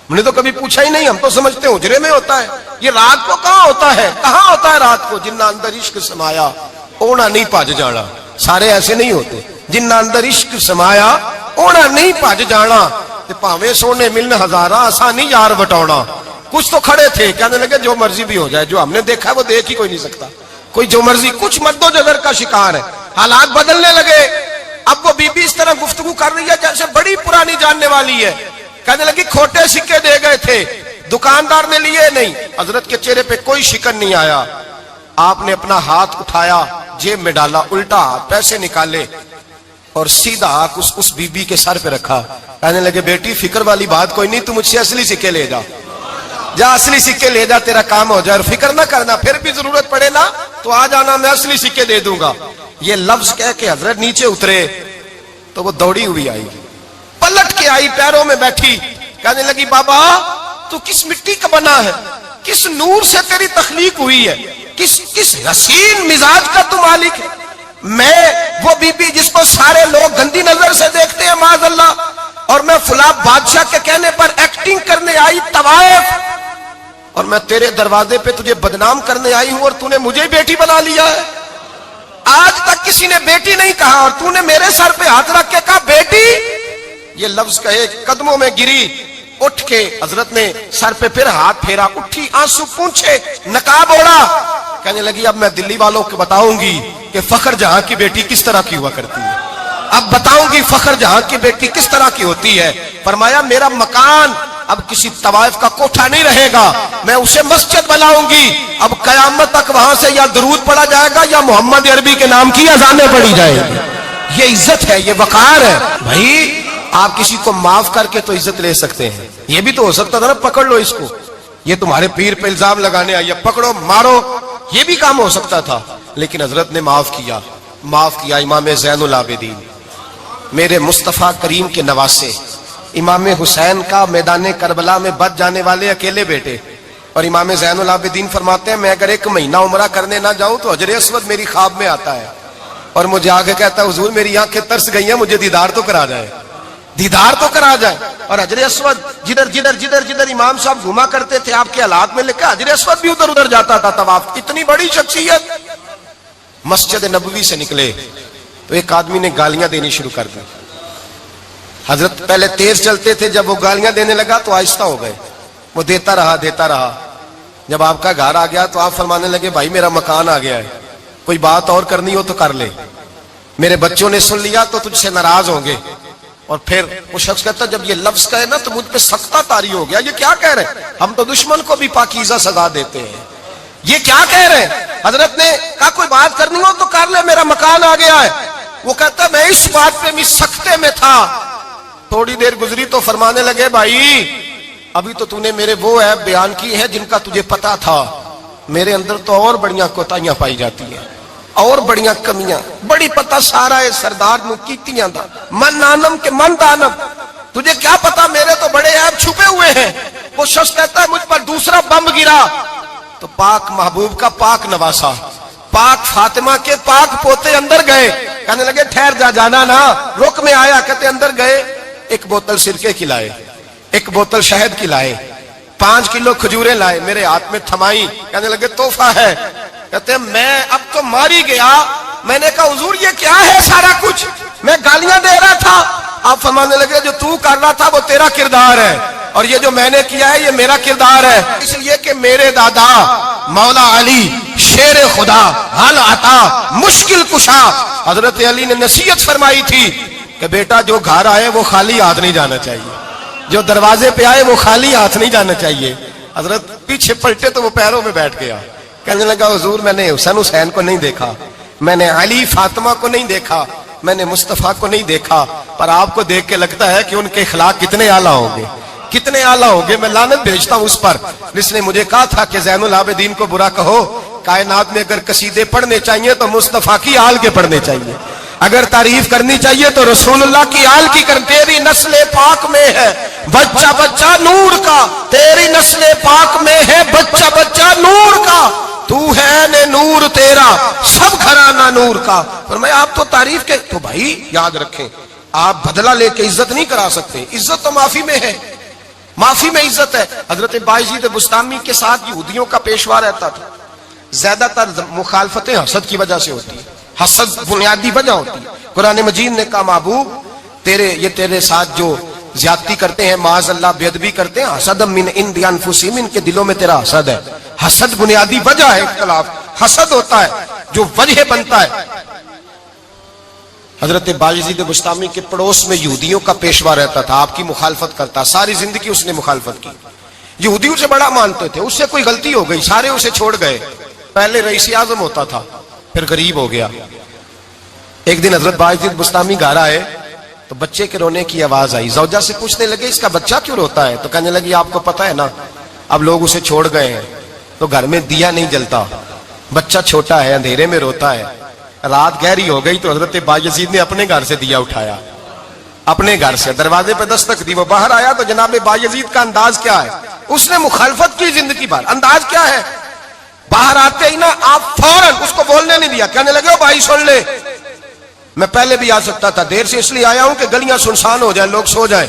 ہم نے تو کبھی پوچھا ہی نہیں، ہم تو سمجھتے ہیں حجرے میں ہوتا ہے، یہ رات کو کہاں ہوتا ہے، کہاں ہوتا ہے رات کو. جنہ اندر عشق سمایا اونا نہیں پاج جانا. سارے ایسے نہیں ہوتے. جنہ اندر عشق سمایا اونا نہیں پاج جانا. پاویں سونے ملن ہزارہ آسانی یار بٹونا. کچھ تو کھڑے تھے کہنے لگے جو مرضی بھی ہو جائے، جو ہم نے دیکھا وہ دیکھ ہی کوئی نہیں سکتا، کوئی جو مرضی. کچھ مد و جزر کا شکار ہے. حالات بدلنے لگے. اب وہ بی بی اس طرح گفتگو کر رہی ہے جیسے بڑی پرانی جاننے والی ہے. کہنے لگی کھوٹے سکے دے گئے تھے، دکاندار نے لیے نہیں. حضرت کے چہرے پہ کوئی شکن نہیں آیا. آپ نے اپنا ہاتھ اٹھایا، جیب میں ڈالا، الٹا ہاتھ، پیسے نکالے اور سیدھا ہاتھ اس بی بی کے سر پہ رکھا. کہنے لگے بیٹی فکر والی بات کوئی نہیں، تم مجھ سے اصلی سکے لے جا، جا اصلی سکے لے جا، تیرا کام ہو جائے، اور فکر نہ کرنا، پھر بھی ضرورت پڑے نا تو آ جانا، میں اصلی سکے دے دوں گا. یہ لفظ کہہ کے حضرت نیچے اترے تو وہ دوڑی ہوئی آئی، پلٹ کے آئی، پیروں میں بیٹھی. کہنے لگی بابا تو کس مٹی کا بنا ہے، کس نور سے تیری تخلیق ہوئی ہے، کس حسین مزاج کا تو مالک ہے. میں وہ بی بی جس کو سارے لوگ گندی نظر سے دیکھتے ہیں معاذ اللہ، اور میں فلاں بادشاہ کے کہنے پر ایکٹنگ کرنے آئی طوائف، اور میں تیرے دروازے پہ تجھے بدنام کرنے آئی ہوں اور تو نے مجھے بیٹی بنا لیا ہے. آج تک کسی نے بیٹی نہیں کہا اور تو نے میرے سر پہ ہاتھ رکھ کے کہا بیٹی. یہ لفظ کہے قدموں میں گری، اٹھ کے حضرت نے سر پہ پھر ہاتھ پھیرا، اٹھی، آنسو پونچھے، نقاب اوڑا. کہنے لگی اب میں دلی والوں کو بتاؤں گی کہ فخر جہاں کی بیٹی کس طرح کی ہوا کرتی ہے، اب بتاؤں گی فخر جہاں کی بیٹی کس طرح کی ہوتی ہے. فرمایا میرا مکان اب کسی طوائف کا کوٹھا نہیں رہے گا، میں اسے مسجد بناؤں گی. اب قیامت تک وہاں سے یا درود پڑھا جائے گا یا محمد عربی کے نام کی اذانیں پڑھی جائیں گی. یہ عزت ہے، یہ وقار ہے. بھائی آپ کسی کو معاف کر کے تو عزت لے سکتے ہیں. یہ بھی تو ہو سکتا تھا نا پکڑ لو اس کو، یہ تمہارے پیر پہ الزام لگانے آئی، پکڑو مارو، یہ بھی کام ہو سکتا تھا. لیکن حضرت نے معاف کیا، معاف کیا. امام زین العابدین میرے مصطفیٰ کریم کے نواسے، امام حسین کا میدان کربلا میں بچ جانے والے اکیلے بیٹے، اور امام زین العابدین فرماتے ہیں میں اگر 1 مہینہ عمرہ کرنے نہ جاؤں تو حجر اسود میری خواب میں آتا ہے اور مجھے آگے کہتا ہے حضور میری آنکھیں ترس گئی ہیں، مجھے دیدار تو کرا جائے، دیدار تو کرا جائے۔ اور حجر اسود جدھر امام صاحب گھوما کرتے تھے آپ کے حالات میں لکھا حجر اسود بھی ادھر ادھر جاتا تھا طواف۔ اتنی بڑی شخصیت۔ مسجد نبوی سے نکلے تو ایک آدمی نے گالیاں دینی شروع کر دی۔ حضرت پہلے تیز چلتے تھے، جب وہ گالیاں دینے لگا تو آہستہ ہو گئے، وہ دیتا رہا۔ جب آپ کا گھر آ گیا تو آپ فرمانے لگے بھائی میرا مکان آ گیا ہے، کوئی بات اور کرنی ہو تو کر لے، میرے بچوں نے سن لیا تو تجھ سے ناراض ہوں گے۔ اور پھر وہ شخص کہتا جب یہ لفظ کہے نا تو مجھ پہ سختہ طاری ہو گیا، یہ کیا کہہ رہے ہیں؟ ہم تو دشمن کو بھی پاکیزہ سزا دیتے ہیں، یہ کیا کہہ رہے ہیں؟ حضرت نے کہا کوئی بات کرنی ہو تو کر لے، میرا مکان آ گیا ہے۔ وہ کہتا میں اس بات پہ بھی سختے میں تھا۔ تھوڑی دیر گزری تو فرمانے لگے بھائی ابھی تو نے میرے وہ عیب بیان کی ہے جن کا تجھے پتا تھا، میرے اندر تو اور بڑیاں کوتاہیاں پائی جاتی ہیں، اور بڑیاں کمیاں، بڑی پتہ سارا ہے سردار نو کیتیاں دا من نانم کے من دانم، تجھے کیا پتا میرے تو بڑے عیب چھپے ہوئے ہیں۔ وہ شخص کہتا ہے مجھ پر دوسرا بم گرا تو پاک محبوب کا پاک نواسا، پاک فاطمہ کے پاک پوتے اندر گئے، کہنے لگے ٹھہر جا، جانا نا، رک میں آیا۔ کہتے اندر گئے، 1 بوتل سرکے کی لائے، 1 بوتل شہد کی لائے، 5 کلو کھجوریں لائے، میرے ہاتھ میں تھمائی، کہنے لگے تحفہ ہے۔ کہتے ہیں میں اب تو ماری گیا، میں نے کہا حضور یہ کیا ہے سارا کچھ، میں گالیاں دے رہا تھا۔ آپ فرمانے لگے جو تو کر رہا تھا وہ تیرا کردار ہے اور یہ جو میں نے کیا ہے یہ میرا کردار ہے، اس لیے کہ میرے دادا مولا علی شیر خدا حل عطا مشکل کشا، حضرت علی نے نصیحت فرمائی تھی کہ بیٹا جو گھر آئے وہ خالی ہاتھ نہیں جانا چاہیے، جو دروازے پہ آئے وہ خالی ہاتھ نہیں جانا چاہیے۔ حضرت پیچھے پلٹے تو وہ پیروں میں بیٹھ گیا، کہنے لگا حضور میں نے حسین کو نہیں دیکھا، میں نے علی فاطمہ کو نہیں دیکھا، میں نے مصطفیٰ کو نہیں دیکھا، پر آپ کو دیکھ کے لگتا ہے کہ ان کے اخلاق کتنے اعلیٰ ہوں گے، کتنے اعلیٰ ہوں گے۔ میں لعنت بھیجتا ہوں اس پر جس نے مجھے کہا تھا کہ زین العابدین کو برا کہو، کائنات میں اگر قصیدے پڑھنے چاہیے تو مصطفیٰ کی آل کے پڑھنے چاہیے، اگر تعریف کرنی چاہیے تو رسول اللہ کی آل کی کر۔ تیری نسل پاک میں ہے بچہ بچہ نور کا، تیری نسل پاک میں ہے بچہ بچہ نور کا، تو ہے نے نور تیرا سب گھرانہ نور کا۔ فرمایا آپ تو تعریف کے تو بھائی یاد رکھیں آپ بدلہ لے کے عزت نہیں کرا سکتے، عزت تو معافی میں ہے، معافی میں عزت ہے۔ حضرت بایزید بستامی کے ساتھ یہودیوں کا پیشوا رہتا تھا، زیادہ تر مخالفتیں حسد کی وجہ سے ہوتی ہیں، حسد بنیادی وجہ ہوتی ہے۔ قرآن مجید نے کہا محبوب تیرے ساتھ جو زیادتی کرتے ہیں، معاذ اللہ بے ادبی کرتے ہیں، حسد من عند انفسہم، ان کے دلوں میں تیرا حسد ہے۔ حسد بنیادی وجہ ہے اختلاف، حسد ہوتا ہے جو وجہ بنتا ہے۔ حضرت بایزید بستامی کے پڑوس میں یہودیوں کا پیشوا رہتا تھا، آپ کی مخالفت کرتا، ساری زندگی اس نے مخالفت کی، یہودیوں سے بڑا مانتے تھے، اس سے کوئی غلطی ہو گئی سارے اسے چھوڑ گئے۔ پہلے رئیس اعظم ہوتا تھا پھر غریب ہو گیا۔ ایک دن حضرت بایزید بستامی گھر آئے تو بچے کے رونے کی آواز آئی، زوجہ سے پوچھنے لگے اس کا بچہ کیوں روتا ہے؟ تو کہنے لگی آپ کو پتہ ہے نا اب لوگ اسے چھوڑ گئے ہیں تو گھر میں دیا نہیں جلتا، بچہ چھوٹا ہے اندھیرے میں روتا ہے۔ رات گہری ہو گئی تو حضرت بایزید نے اپنے گھر سے دیا اٹھایا، اپنے گھر سے دروازے پہ دستک دی، وہ باہر آیا تو جناب بایزید کا انداز کیا ہے؟ اس نے مخالفت کی زندگی بھر، انداز کیا ہے؟ باہر آتے ہی نا آپ فوراً اس کو بولنے نہیں دیا، کہنے لگے بھائی سن لے میں پہلے بھی آ سکتا تھا، دیر سے اس لیے آیا ہوں کہ گلیاں سنسان ہو جائیں، لوگ سو جائیں،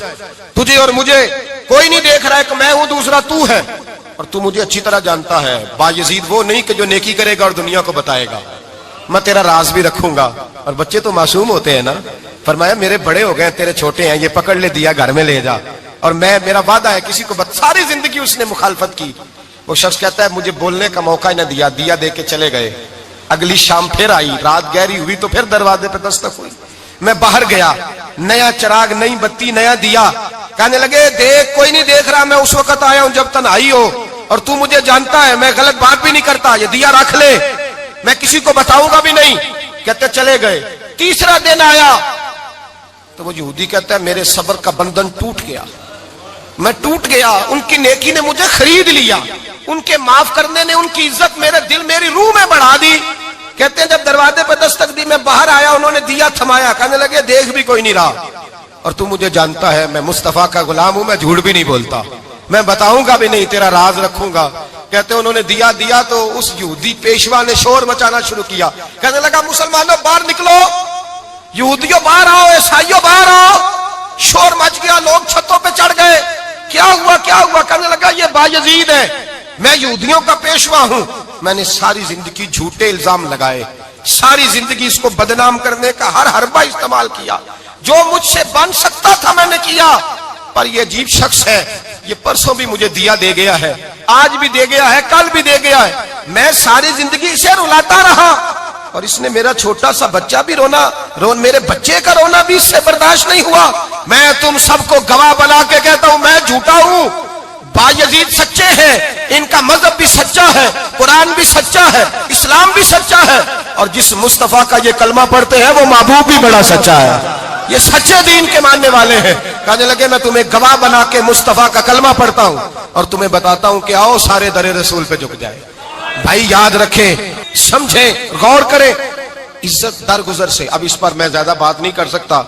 تجھے اور مجھے کوئی نہیں دیکھ رہا ہے کہ میں ہوں دوسرا تو ہے، اور تو مجھے اچھی طرح جانتا ہے بایزید وہ نہیں کہ جو نیکی کرے گا اور دنیا کو بتائے گا، میں تیرا راز بھی رکھوں گا۔ اور بچے تو معصوم ہوتے ہیں نا، فرمایا میرے بڑے ہو گئے تیرے چھوٹے ہیں، یہ پکڑ لے دیا گھر میں لے جا، اور میرا وعدہ ہے کسی کو ساری زندگی اس نے مخالفت کی۔ وہ شخص کہتا ہے مجھے بولنے کا موقع ہی نہ دیا، دیا دے کے چلے گئے۔ اگلی شام پھر آئی، رات گہری ہوئی تو پھر دروازے پہ دستک ہوئی، میں باہر گیا، نیا چراغ نئی بتی نیا دیا، کہنے لگے دیکھ کوئی نہیں دیکھ رہا، میں اس وقت آیا ہوں جب تنہائی ہو اور تو مجھے جانتا ہے، میں غلط بات بھی نہیں کرتا، یہ دیا رکھ لے، میں کسی کو بتاؤں گا بھی نہیں۔ کہتے چلے گئے۔ تیسرا دن آیا تو وہ یہودی کہتا ہے میرے صبر کا بندھن ٹوٹ گیا، میں ٹوٹ گیا، ان کی نیکی نے مجھے خرید لیا، ان کے معاف کرنے نے ان کی عزت میرے دل میری روح میں بڑھا دی۔ کہتے ہیں جب دروازے پہ دستک دی میں باہر آیا، انہوں نے دیا تھمایا، کہنے لگے دیکھ بھی کوئی نہیں رہا، اور تو مجھے جانتا ہے میں مصطفیٰ کا غلام ہوں، میں جھوٹ بھی نہیں بولتا، میں بتاؤں گا بھی نہیں، تیرا راز رکھوں گا۔ کہتے انہوں نے دیا تو اس یہودی پیشوا نے شور مچانا شروع کیا، کہنے لگا مسلمانوں باہر نکلو، یہودیوں باہر آؤ، عیسائیوں باہر آؤ۔ شور مچ گیا، لوگ چھتوں پہ چڑھ گئے، کیا ہوا کیا ہوا؟ کہنے لگا یہ بایزید ہے، میں یہودیوں کا پیشوا ہوں، میں نے ساری زندگی جھوٹے الزام لگائے، ساری زندگی اس کو بدنام کرنے کا ہر حربہ استعمال کیا، جو مجھ سے بن سکتا تھا میں نے کیا، پر یہ عجیب شخص ہے، یہ پرسوں بھی مجھے دیا دے گیا ہے، آج بھی دے گیا ہے، کل بھی دے گیا ہے، میں ساری زندگی اسے رلاتا رہا، اور اس نے میرا چھوٹا سا بچہ بھی میرے بچے کا رونا بھی اس سے برداشت نہیں ہوا۔ میں تم سب کو گواہ بنا کے کہتا ہوں میں جھوٹا ہوں، بایزید سچے ہیں، ان کا مذہب بھی سچا ہے، قرآن بھی سچا ہے، اسلام بھی سچا ہے، اور جس مصطفیٰ کا یہ کلمہ پڑھتے ہیں وہ محبوب بھی بڑا سچا ہے، یہ سچے دین کے ماننے والے ہیں۔ کہنے لگے میں تمہیں گواہ بنا کے مصطفیٰ کا کلمہ پڑھتا ہوں اور تمہیں بتاتا ہوں کہ آؤ سارے در رسول پہ جھک جائے۔ بھائی یاد رکھیں، سمجھیں، غور کریں، عزت درگزر سے، اب اس پر میں زیادہ بات نہیں کر سکتا،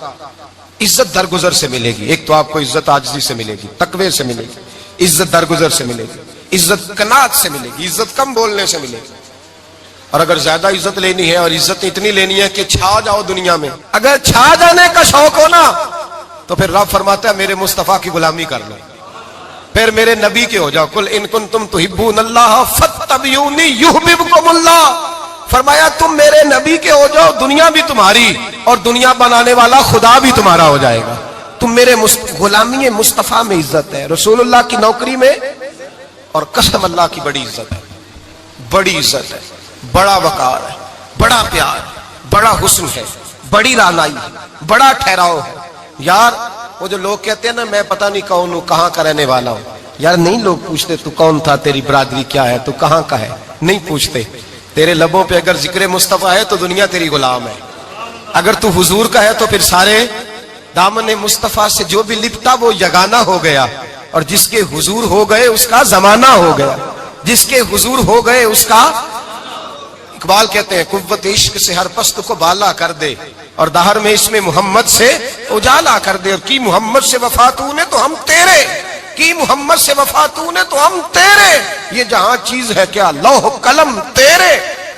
عزت درگزر سے ملے گی۔ ایک تو آپ کو عزت عاجزی سے ملے گی، تقوی سے ملے گی، عزت درگزر سے ملے گی، عزت قناعت سے ملے گی، عزت کم بولنے سے ملے گی۔ اور اگر زیادہ عزت لینی ہے اور عزت اتنی لینی ہے کہ چھا جاؤ دنیا میں، اگر چھا جانے کا شوق ہو نا تو پھر رب فرماتا ہے میرے مصطفیٰ کی غلامی کر لو، پھر میرے نبی کے ہو جاؤ۔ قل ان کنتم تحبون اللہ فاتبعونی یحببکم اللہ، فرمایا تم میرے نبی کے ہو جاؤ، دنیا بھی تمہاری اور دنیا بنانے والا خدا بھی تمہارا ہو جائے گا۔ تم میرے غلامی مصطفیٰ میں عزت ہے، رسول اللہ کی نوکری میں، اور قسم اللہ کی بڑی عزت ہے، بڑی عزت ہے، بڑا وقار ہے، بڑا پیار، بڑا حسن ہے، بڑی رعنائی ہے، بڑا ٹھہراؤ ہے۔ یار وہ جو لوگ کہتے ہیں نا میں پتہ نہیں کون ہوں، کہاں کا رہنے والا ہوں، یار نہیں لوگ پوچھتے تو کون تھا، تیری برادری کیا ہے، تو کہاں کا ہے، نہیں پوچھتے۔ تیرے لبوں پہ اگر ذکر مصطفیٰ ہے تو دنیا تیری غلام ہے، اگر تو حضور کا ہے تو پھر سارے دامن مصطفیٰ سے جو بھی لپٹا وہ یگانہ ہو گیا، اور جس کے حضور ہو گئے اس کا زمانہ ہو گیا، جس کے حضور ہو گئے اس کا۔ اقبال کہتے ہیں قوت عشق سے ہر پست کو بالا کر دے، اور دہر میں اس میں محمد سے اجالا کر دے، اور کی محمد سے وفا تو نے تو ہم تیرے، کی محمد سے وفا تو نے تو ہم تیرے، یہ جہاں چیز ہے کیا لوح قلم تیرے۔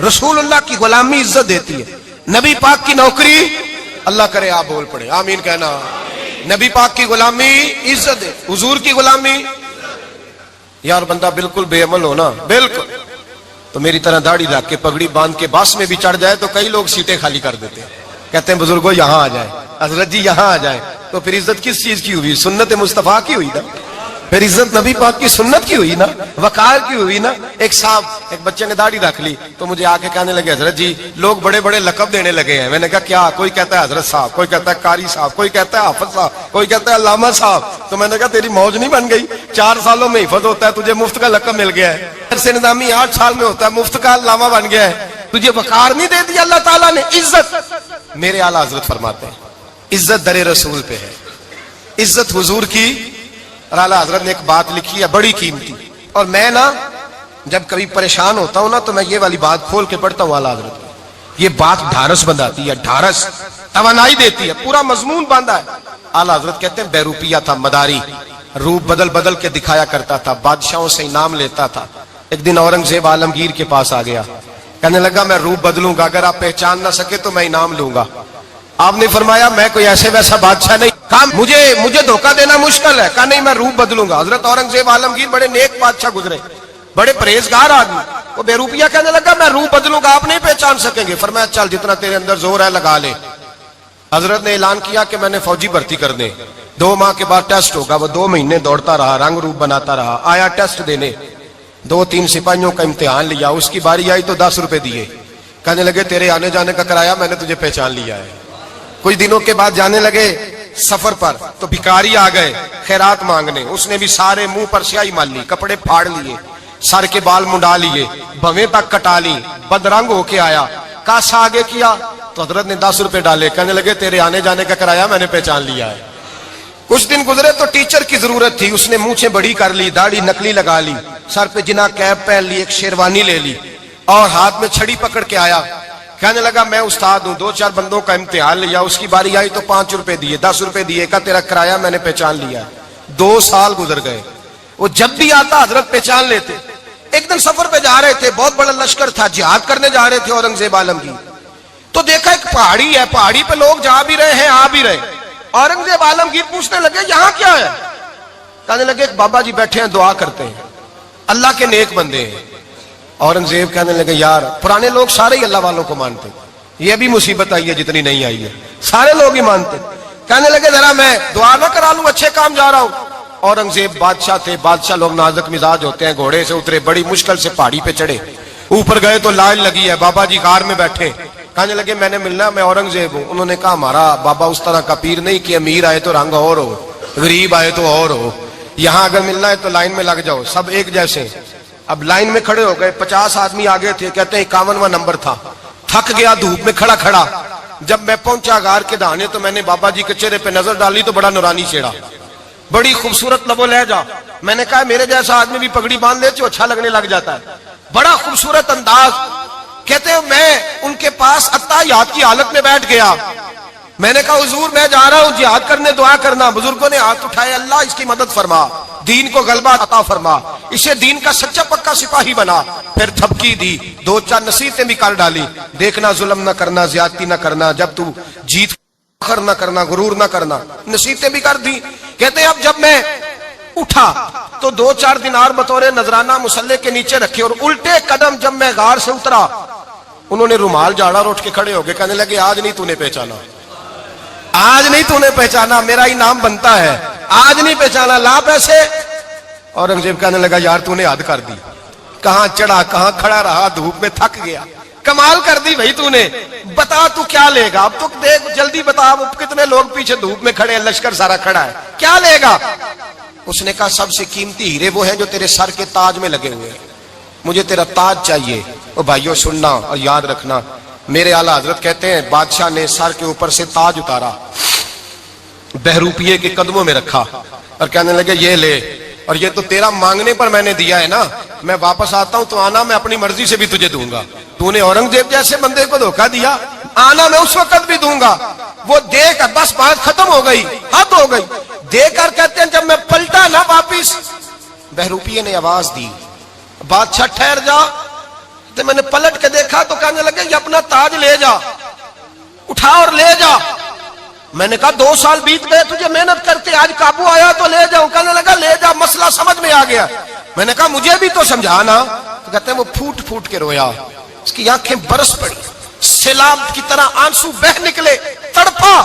رسول اللہ کی غلامی عزت دیتی ہے، نبی پاک کی نوکری، اللہ کرے آپ بول پڑے آمین کہنا، نبی پاک کی غلامی عزت ہے، حضور کی غلامی۔ یار بندہ بالکل بے عمل ہونا، بالکل تو میری طرح داڑھی رکھ کے پگڑی باندھ کے باس میں بھی چڑھ جائے تو کئی لوگ سیٹیں خالی کر دیتے ہیں، کہتے ہیں بزرگوں یہاں آ جائیں، حضرت جی یہاں آ جائیں، تو پھر عزت کس چیز کی ہوئی؟ سنت مصطفیٰ کی ہوئی نا، پھر عزت نبی پاک کی سنت کی ہوئی نا، وقار کی ہوئی نا۔ ایک صاحب ایک بچے نے داڑھی رکھ لی تو مجھے آ کے کہنے لگے حضرت جی لوگ بڑے بڑے لقب دینے لگے ہیں۔ میں نے کہا کیا؟ کوئی کہتا ہے حضرت صاحب، کوئی کہتا ہے قاری صاحب، کوئی کہتا ہے حافظ صاحب، کوئی کہتا ہے علامہ صاحب۔ تو میں نے کہا تیری موج نہیں بن گئی، 4 سالوں میں حفظ ہوتا ہے، تجھے مفت کا لقب مل گیا ہے، سے نظامی 8 سال میں ہوتا ہے، مفت کا علامہ بن گیا ہے، تجھے وقار نہیں دے دیا اللہ تعالیٰ نے، عزت۔ میرے اعلیٰ حضرت فرماتے ہیں عزت در رسول پہ ہے، عزت حضور کی۔ اور اعلیٰ حضرت نے ایک بات لکھی ہے بڑی قیمتی، اور میں نا جب کبھی پریشان ہوتا ہوں نا تو میں یہ والی بات کھول کے پڑھتا ہوں اعلیٰ حضرت کی، یہ بات ڈھارس بندھاتی ہے، ڈھارس توانائی دیتی ہے، پورا مضمون باندھا ہے۔ اعلیٰ حضرت کہتے ہیں بیروپیہ تھا مداری، روپ بدل بدل کے دکھایا کرتا تھا، بادشاہوں سے انعام لیتا تھا۔ ایک دن اورنگزیب عالمگیر کے پاس آ گیا، کہنے لگا میں روپ بدلوں گا، اگر آپ پہچان نہ سکے تو میں انعام لوں گا۔ آپ نے فرمایا میں کوئی ایسے ویسا بادشاہ نہیں، کہا مجھے دھوکہ دینا مشکل ہے، کہا نہیں میں روپ بدلوں گا۔ حضرت اورنگزیب عالمگیر بڑے نیک بادشاہ گزرے، بڑے پرہیزگار آدمی، وہ بے روپیہ کہنے لگا میں روپ بدلوں گا، آپ نہیں پہچان سکیں گے۔ فرمایا چل جتنا تیرے اندر زور ہے لگا لے۔ حضرت نے اعلان کیا کہ میں نے فوجی بھرتی کر دیں، 2 ماہ کے بعد ٹیسٹ ہوگا۔ وہ 2 مہینے دوڑتا رہا، رنگ روپ بناتا رہا، آیا ٹیسٹ دینے، 2-3 سپاہیوں کا امتحان لیا، اس کی باری آئی تو 10 روپے دیے، کہنے لگے تیرے آنے جانے کا کرایہ میں نے تجھے پہچان لیا ہے۔ کچھ دنوں کے بعد جانے لگے سفر پر تو بھکاری آ گئے خیرات مانگنے، اس نے بھی سارے منہ پر سیاہی مال لی، کپڑے پھاڑ لیے، سر کے بال منڈا لیے، بھویں تک کٹا لی، بدرنگ ہو کے آیا، کاسا آگے کیا تو حضرت نے 10 روپے ڈالے، کہنے لگے تیرے آنے جانے کا کرایہ میں نے پہچان لیا ہے۔ کچھ دن گزرے تو ٹیچر کی ضرورت تھی، اس نے مونچھیں بڑی کر لی، داڑھی نکلی لگا لی، سر پہ جنا کیپ پہن لی، ایک شیروانی لے لی اور ہاتھ میں چھڑی پکڑ کے آیا، کہنے لگا میں استاد ہوں، 2-4 بندوں کا امتحان لیا، اس کی باری آئی تو 5 روپے دیے، 10 روپے دیے، کہا تیرا کرایہ میں نے پہچان لیا ہے۔ 2 سال گزر گئے، وہ جب بھی آتا حضرت پہچان لیتے۔ ایک دن سفر پہ جا رہے تھے، بہت بڑا لشکر تھا، جہاد کرنے جا رہے تھے اورنگزیب عالمگیر، تو دیکھا ایک پہاڑی ہے، پہاڑی پہ لوگ جا بھی رہے ہیں آ بھی رہے۔ اورنگزیب عالمگیر پوچھنے لگے یہاں کیا ہے؟ کہنے لگے ایک بابا جی بیٹھے ہیں دعا کرتے ہیں، اللہ کے نیک بندے ہیں۔ اورنگزیب کہنے لگے یار پرانے لوگ سارے ہی اللہ والوں کو مانتے، یہ بھی مصیبت آئی ہے جتنی نہیں آئی ہے، سارے لوگ ہی مانتے۔ کہنے لگے ذرا میں دعا نہ کرا لوں، اچھے کام جا رہا ہوں۔ اورنگزیب بادشاہ تھے، بادشاہ لوگ نازک مزاج ہوتے ہیں، گھوڑے سے اترے، بڑی مشکل سے پہاڑی پہ چڑھے، اوپر گئے تو لائن لگی ہے، بابا جی کار میں بیٹھے۔ کہنے لگے میں نے ملنا، میں اورنگزیب ہوں۔ انہوں نے کہا ہمارا بابا اس طرح کا پیر نہیں کہ امیر آئے تو رنگ اور ہو، غریب آئے تو اور ہو، یہاں اگر ملنا ہے تو لائن میں لگ جاؤ، سب ایک جیسے۔ اب لائن میں کھڑے ہو گئے، 50 آدمی آگے تھے، کہتے ہیں 51واں نمبر تھا، تھک گیا دھوپ میں کھڑا کھڑا۔ جب میں پہنچا غار کے دہانے تو میں نے بابا جی کے چہرے پہ نظر ڈالی تو بڑا نورانی چہرہ، بڑی خوبصورت لب و لہجہ۔ میں نے کہا میرے جیسا آدمی بھی پگڑی باندھ لے تو اچھا لگنے لگ جاتا ہے، بڑا خوبصورت انداز۔ کہتے ہیں میں ان کے پاس اتحیات کی حالت میں بیٹھ گیا۔ میں نے کہا حضور میں جا رہا ہوں جہاد کرنے، دعا کرنا۔ بزرگوں نے ہاتھ اٹھائے، اللہ اس کی مدد فرما، دین کو غلبہ عطا فرما، اسے دین کا سچا پکا سپاہی بنا۔ پھر تھپکی دی، 2-4 نصیحتیں بھی کر ڈالی، دیکھنا ظلم نہ کرنا، زیادتی نہ کرنا، جب تو جیت فخر نہ کرنا، غرور نہ کرنا، نصیحتیں بھی کر دی۔ کہتے ہیں اب جب میں اٹھا تو 2-4 دینار بطور نذرانہ مسلح کے نیچے رکھے، اور الٹے قدم جب میں غار سے اترا انہوں نے رومال جھاڑا اور اٹھ کے کھڑے ہو گئے، کہنے لگے آج نہیں تو نے پہچانا، آج نہیں تو نے پہچانا، میرا انعام بنتا ہے، آج نہیں پہچانا، لا پیسے۔ اورنگزیب کہنے لگا یار تو نے حد کر دی، کہاں چڑھا کہاں کھڑا رہا، دھوپ میں تھک گیا، کمال کر دی بھائی تو نے، بتا تو کیا لے گا، اب تو دیکھ جلدی بتا، اب کتنے لوگ پیچھے دھوپ میں کھڑے ہیں، لشکر سارا کھڑا ہے، کیا لے گا؟ اس نے کہا سب سے قیمتی ہیرے وہ ہیں جو تیرے سر کے تاج میں لگے ہوئے ہیں، مجھے تیرا تاج چاہیے۔ او بھائیو سننا اور یاد رکھنا، میرے اعلیٰ حضرت کہتے ہیں بادشاہ نے سر کے اوپر سے تاج اتارا، بہروپیے کے قدموں میں رکھا اور کہنے لگے یہ لے، اور یہ تو تیرا مانگنے پر میں نے دیا ہے نا، میں واپس آتا ہوں تو آنا میں اپنی مرضی سے بھی تجھے دوں گا، تو نے اورنگزیب جیسے بندے کو دھوکہ دیا، آنا میں اس وقت بھی دوں گا۔ وہ دے کر بس بات ختم ہو گئی، حد ہو گئی، دے کر کہتے ہیں جب میں پلٹا نا واپس، بہروپیے نے آواز دی بادشاہ ٹھہر جا، تو میں نے پلٹ کے دیکھا تو کہنے لگے یہ اپنا تاج لے جا، اٹھا اور لے جا۔ میں نے کہا 2 سال بیت گئے تجھے محنت کرتے، آج قابو آیا تو لے جاؤں، کہنے لگا لے جا، مسئلہ سمجھ میں آ گیا۔ میں نے کہا مجھے بھی تو سمجھانا، تو کہتے ہیں وہ پھوٹ پھوٹ کے رویا، اس کی آنکھیں برس پڑی، سیلاب کی طرح آنسو بہ نکلے، تڑپا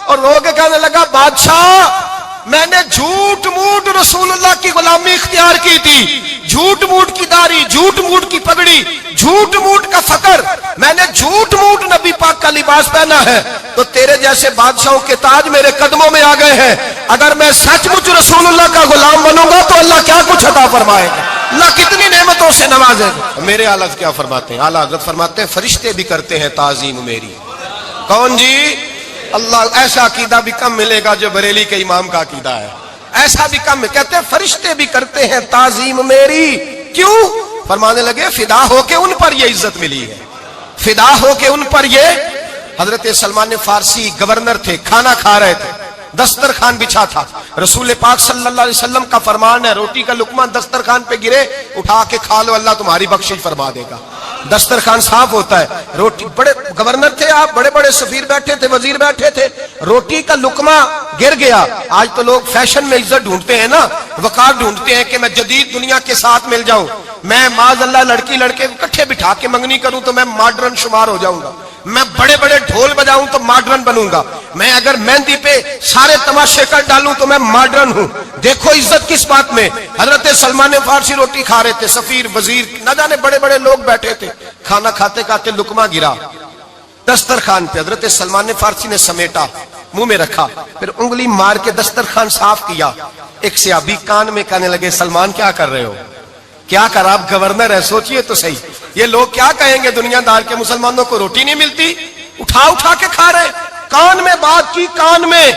اور رو کے کہنے لگا بادشاہ میں نے جھوٹ موٹ رسول اللہ کی غلامی اختیار کی تھی، جھوٹ موٹ کی داڑھی، جھوٹ موٹ کی پگڑی، جھوٹ موٹ کا فقر، میں نے جھوٹ موٹ نبی پاک کا لباس پہنا ہے، تو تیرے جیسے بادشاہوں کے تاج میرے قدموں میں آ گئے ہیں، اگر میں سچ مچ رسول اللہ کا غلام بنوں گا تو اللہ کیا کچھ عطا فرمائے گا، اللہ کتنی نعمتوں سے نوازے گا۔ میرے اعلیٰ کیا فرماتے ہیں؟ اعلیٰ حضرت فرماتے ہیں فرشتے بھی کرتے ہیں تعظیم میری۔ کون جی؟ اللہ۔ ایسا عقیدہ بھی کم ملے گا جو بریلی کے امام کا عقیدہ ہے، ایسا بھی کم، کہتے ہیں فرشتے بھی کرتے ہیں تعظیم میری۔ کیوں؟ فرمانے لگے فدا ہو کے ان پر یہ عزت ملی ہے، فدا ہو کے ان پر یہ۔ حضرت سلمان فارسی گورنر تھے، کھانا کھا رہے تھے، دسترخوان بچھا تھا، رسول پاک صلی اللہ علیہ وسلم کا فرمان ہے روٹی کا لقمہ دسترخوان پہ گرے اٹھا کے کھا لو، اللہ تمہاری بخشش فرما دے گا۔ دسترخوان صاف ہوتا ہے، روٹی، بڑے گورنر تھے آپ، بڑے بڑے سفیر بیٹھے تھے، وزیر بیٹھے تھے، روٹی کا لقمہ گر گیا۔ آج تو لوگ فیشن میں عزت ڈھونڈتے ہیں نا، وقار ڈھونڈتے ہیں کہ میں جدید دنیا کے ساتھ مل جاؤں، میں معاذ اللہ لڑکی لڑکے اکٹھے بٹھا کے منگنی کروں تو میں ماڈرن شمار ہو جاؤں گا، میں بڑے بڑے ڈھول بجاؤں تو ماڈرن بنوں گا، میں اگر مہندی پہ سارے تماشے کر ڈالوں تو میں ماڈرن ہوں۔ دیکھو عزت کس بات میں۔ حضرت سلمان فارسی روٹی کھا رہے تھے، سفیر وزیر نہ جانے بڑے بڑے لوگ بیٹھے تھے، کھانا کھاتے کھاتے لقمہ گرا دسترخوان پہ، حضرت سلمان فارسی نے سمیٹا، منہ میں رکھا، پھر انگلی مار کے دسترخوان صاف کیا۔ ایک صحابی کان میں کہنے لگے سلمان کیا کر رہے ہو، کیا کر، آپ گورنر ہے، سوچئے تو صحیح، یہ لوگ کیا کہیں گے دنیا دار کے مسلمانوں کو روٹی نہیں ملتی، اٹھا اٹھا کے کھا رہے۔ کان میں بات کی، کان میں۔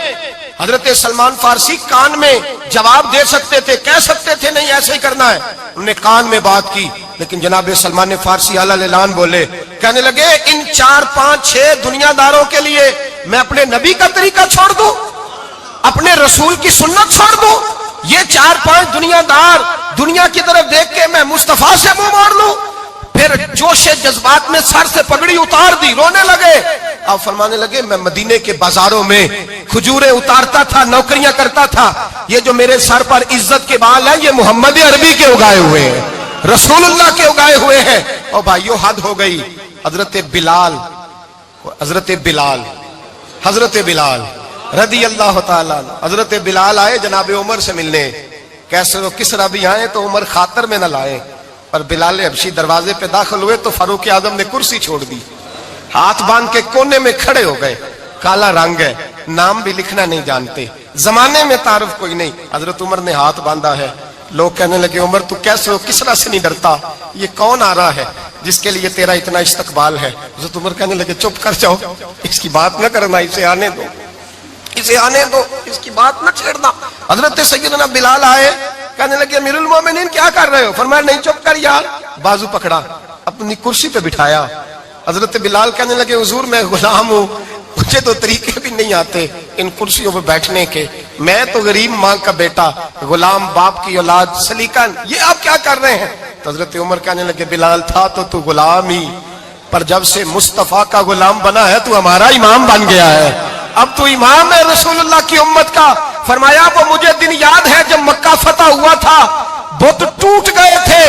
حضرت سلمان فارسی کان میں جواب دے سکتے تھے، کہہ سکتے تھے نہیں ایسے ہی کرنا ہے، انہوں نے کان میں بات کی، لیکن جناب سلمان فارسی اعلیٰ اعلان بولے، کہنے لگے ان 4 5 6 دنیا داروں کے لیے میں اپنے نبی کا طریقہ چھوڑ دوں، اپنے رسول کی سنت چھوڑ دوں، یہ 4-5 دنیا دار دنیا کی طرف دیکھ کے میں مصطفیٰ سے منہ موڑ لوں؟ پھر جوش جذبات میں سر سے پگڑی اتار دی، رونے لگے. آپ فرمانے لگے میں مدینے کے بازاروں میں کھجوریں اتارتا تھا، نوکریاں کرتا تھا. یہ جو میرے سر پر عزت کے بال ہیں یہ محمد عربی کے اگائے ہوئے ہیں، رسول اللہ کے اگائے ہوئے ہیں. اور بھائیو حد ہو گئی. حضرت بلال رضی اللہ تعالیٰ عنہ، حضرت بلال آئے جناب عمر سے ملنے. کیسے وہ کس طرح بھی آئے تو عمر خاطر میں نہ لائے. پر بلال حبشی دروازے پہ داخل ہوئے تو فاروق اعظم نے کرسی چھوڑ دی، ہاتھ باندھ کے کونے میں کھڑے ہو گئے. کالا رنگ ہے، نام بھی لکھنا نہیں جانتے، زمانے میں تعارف کوئی نہیں. حضرت عمر نے ہاتھ باندھا ہے. لوگ کہنے لگے عمر تو کیسے ہو، کس طرح سے نہیں ڈرتا، یہ کون آ رہا ہے جس کے لیے تیرا اتنا استقبال ہے؟ حضرت عمر کہنے لگے چپ کر جاؤ، اس کی بات نہ کرنا، اسے آنے دو، اس کی بات نہ چھیڑنا. حضرت سیدنا بلال آئے، کہنے لگے امیر المومنین کیا کر رہے ہو؟ فرمایا نہیں چپ کر یار. بازو پکڑا، اپنی کرسی پہ بٹھایا. حضرت بلال کہنے لگے حضور میں غلام ہوں، مجھے تو طریقے بھی نہیں آتے ان کرسیوں پہ بیٹھنے کے، میں تو غریب ماں کا بیٹا، غلام باپ کی اولاد، سلیقہ، یہ آپ کیا کر رہے ہیں؟ تو حضرت عمر کہنے لگے بلال تھا تو غلام ہی، پر جب سے مصطفیٰ کا غلام بنا ہے تو ہمارا امام بن گیا ہے، اب تو امام ہے رسول اللہ کی امت کا. فرمایا وہ مجھے دن یاد ہے جب مکہ فتح ہوا تھا، بت ٹوٹ گئے تھے،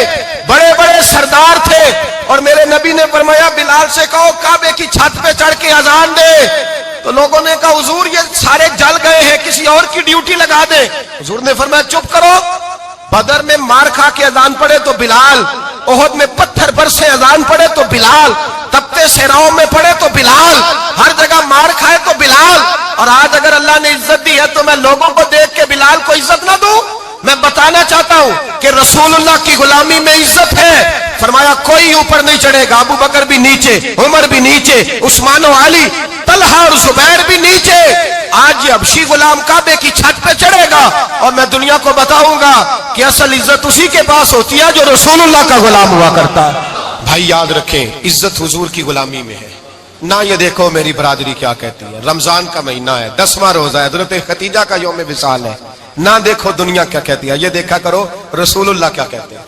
بڑے بڑے سردار تھے، اور میرے نبی نے فرمایا بلال سے کہو کعبے کی چھت پہ چڑھ کے اذان دے. تو لوگوں نے کہا حضور یہ سارے جل گئے ہیں، کسی اور کی ڈیوٹی لگا دے. حضور نے فرمایا چپ کرو، بدر میں مار کھا کے اذان پڑے تو بلال، احد میں پتھر برسے اذان پڑے تو بلال، تپتے صحراؤں میں پڑے تو بلال، ہر جگہ مار کھائے تو بلال. اور آج اگر اللہ نے عزت دی ہے تو میں لوگوں کو دیکھ کے بلال کو عزت نہ دوں؟ میں بتانا چاہتا ہوں کہ رسول اللہ کی غلامی میں عزت ہے. فرمایا کوئی اوپر نہیں چڑھے گا، ابو بکر بھی نیچے، عمر بھی نیچے، عثمان و علی، طلحہ اور زبیر بھی نیچے. آج یہ حبشی غلام کعبے کی چھت پہ چڑھے گا اور میں دنیا کو بتاؤں گا کہ اصل عزت اسی کے پاس ہوتی ہے جو رسول اللہ کا غلام ہوا کرتا ہے. بھائی یاد رکھیں عزت حضور کی غلامی میں ہے. نہ یہ دیکھو میری برادری کیا کہتی ہے، رمضان کا مہینہ ہے، 10واں روزہ ہے، حضرت خدیجہ کا یوم وصال ہے. نہ دیکھو دنیا کیا کہتی ہے، یہ دیکھا کرو رسول اللہ کیا کہتے ہیں.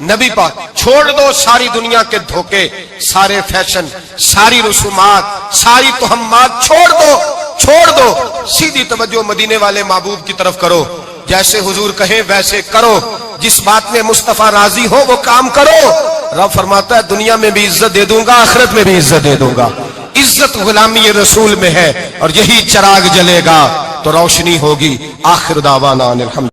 نبی پاک چھوڑ دو ساری دنیا کے دھوکے، سارے فیشن، ساری رسومات، ساری تہمات چھوڑ دو، سیدھی توجہ مدینے والے محبوب کی طرف کرو. جیسے حضور کہیں ویسے کرو، جس بات میں مصطفیٰ راضی ہو وہ کام کرو. رب فرماتا ہے دنیا میں بھی عزت دے دوں گا، آخرت میں بھی عزت دے دوں گا. عزت غلامی رسول میں ہے، اور یہی چراغ جلے گا تو روشنی ہوگی. آخر دعوانا الحمد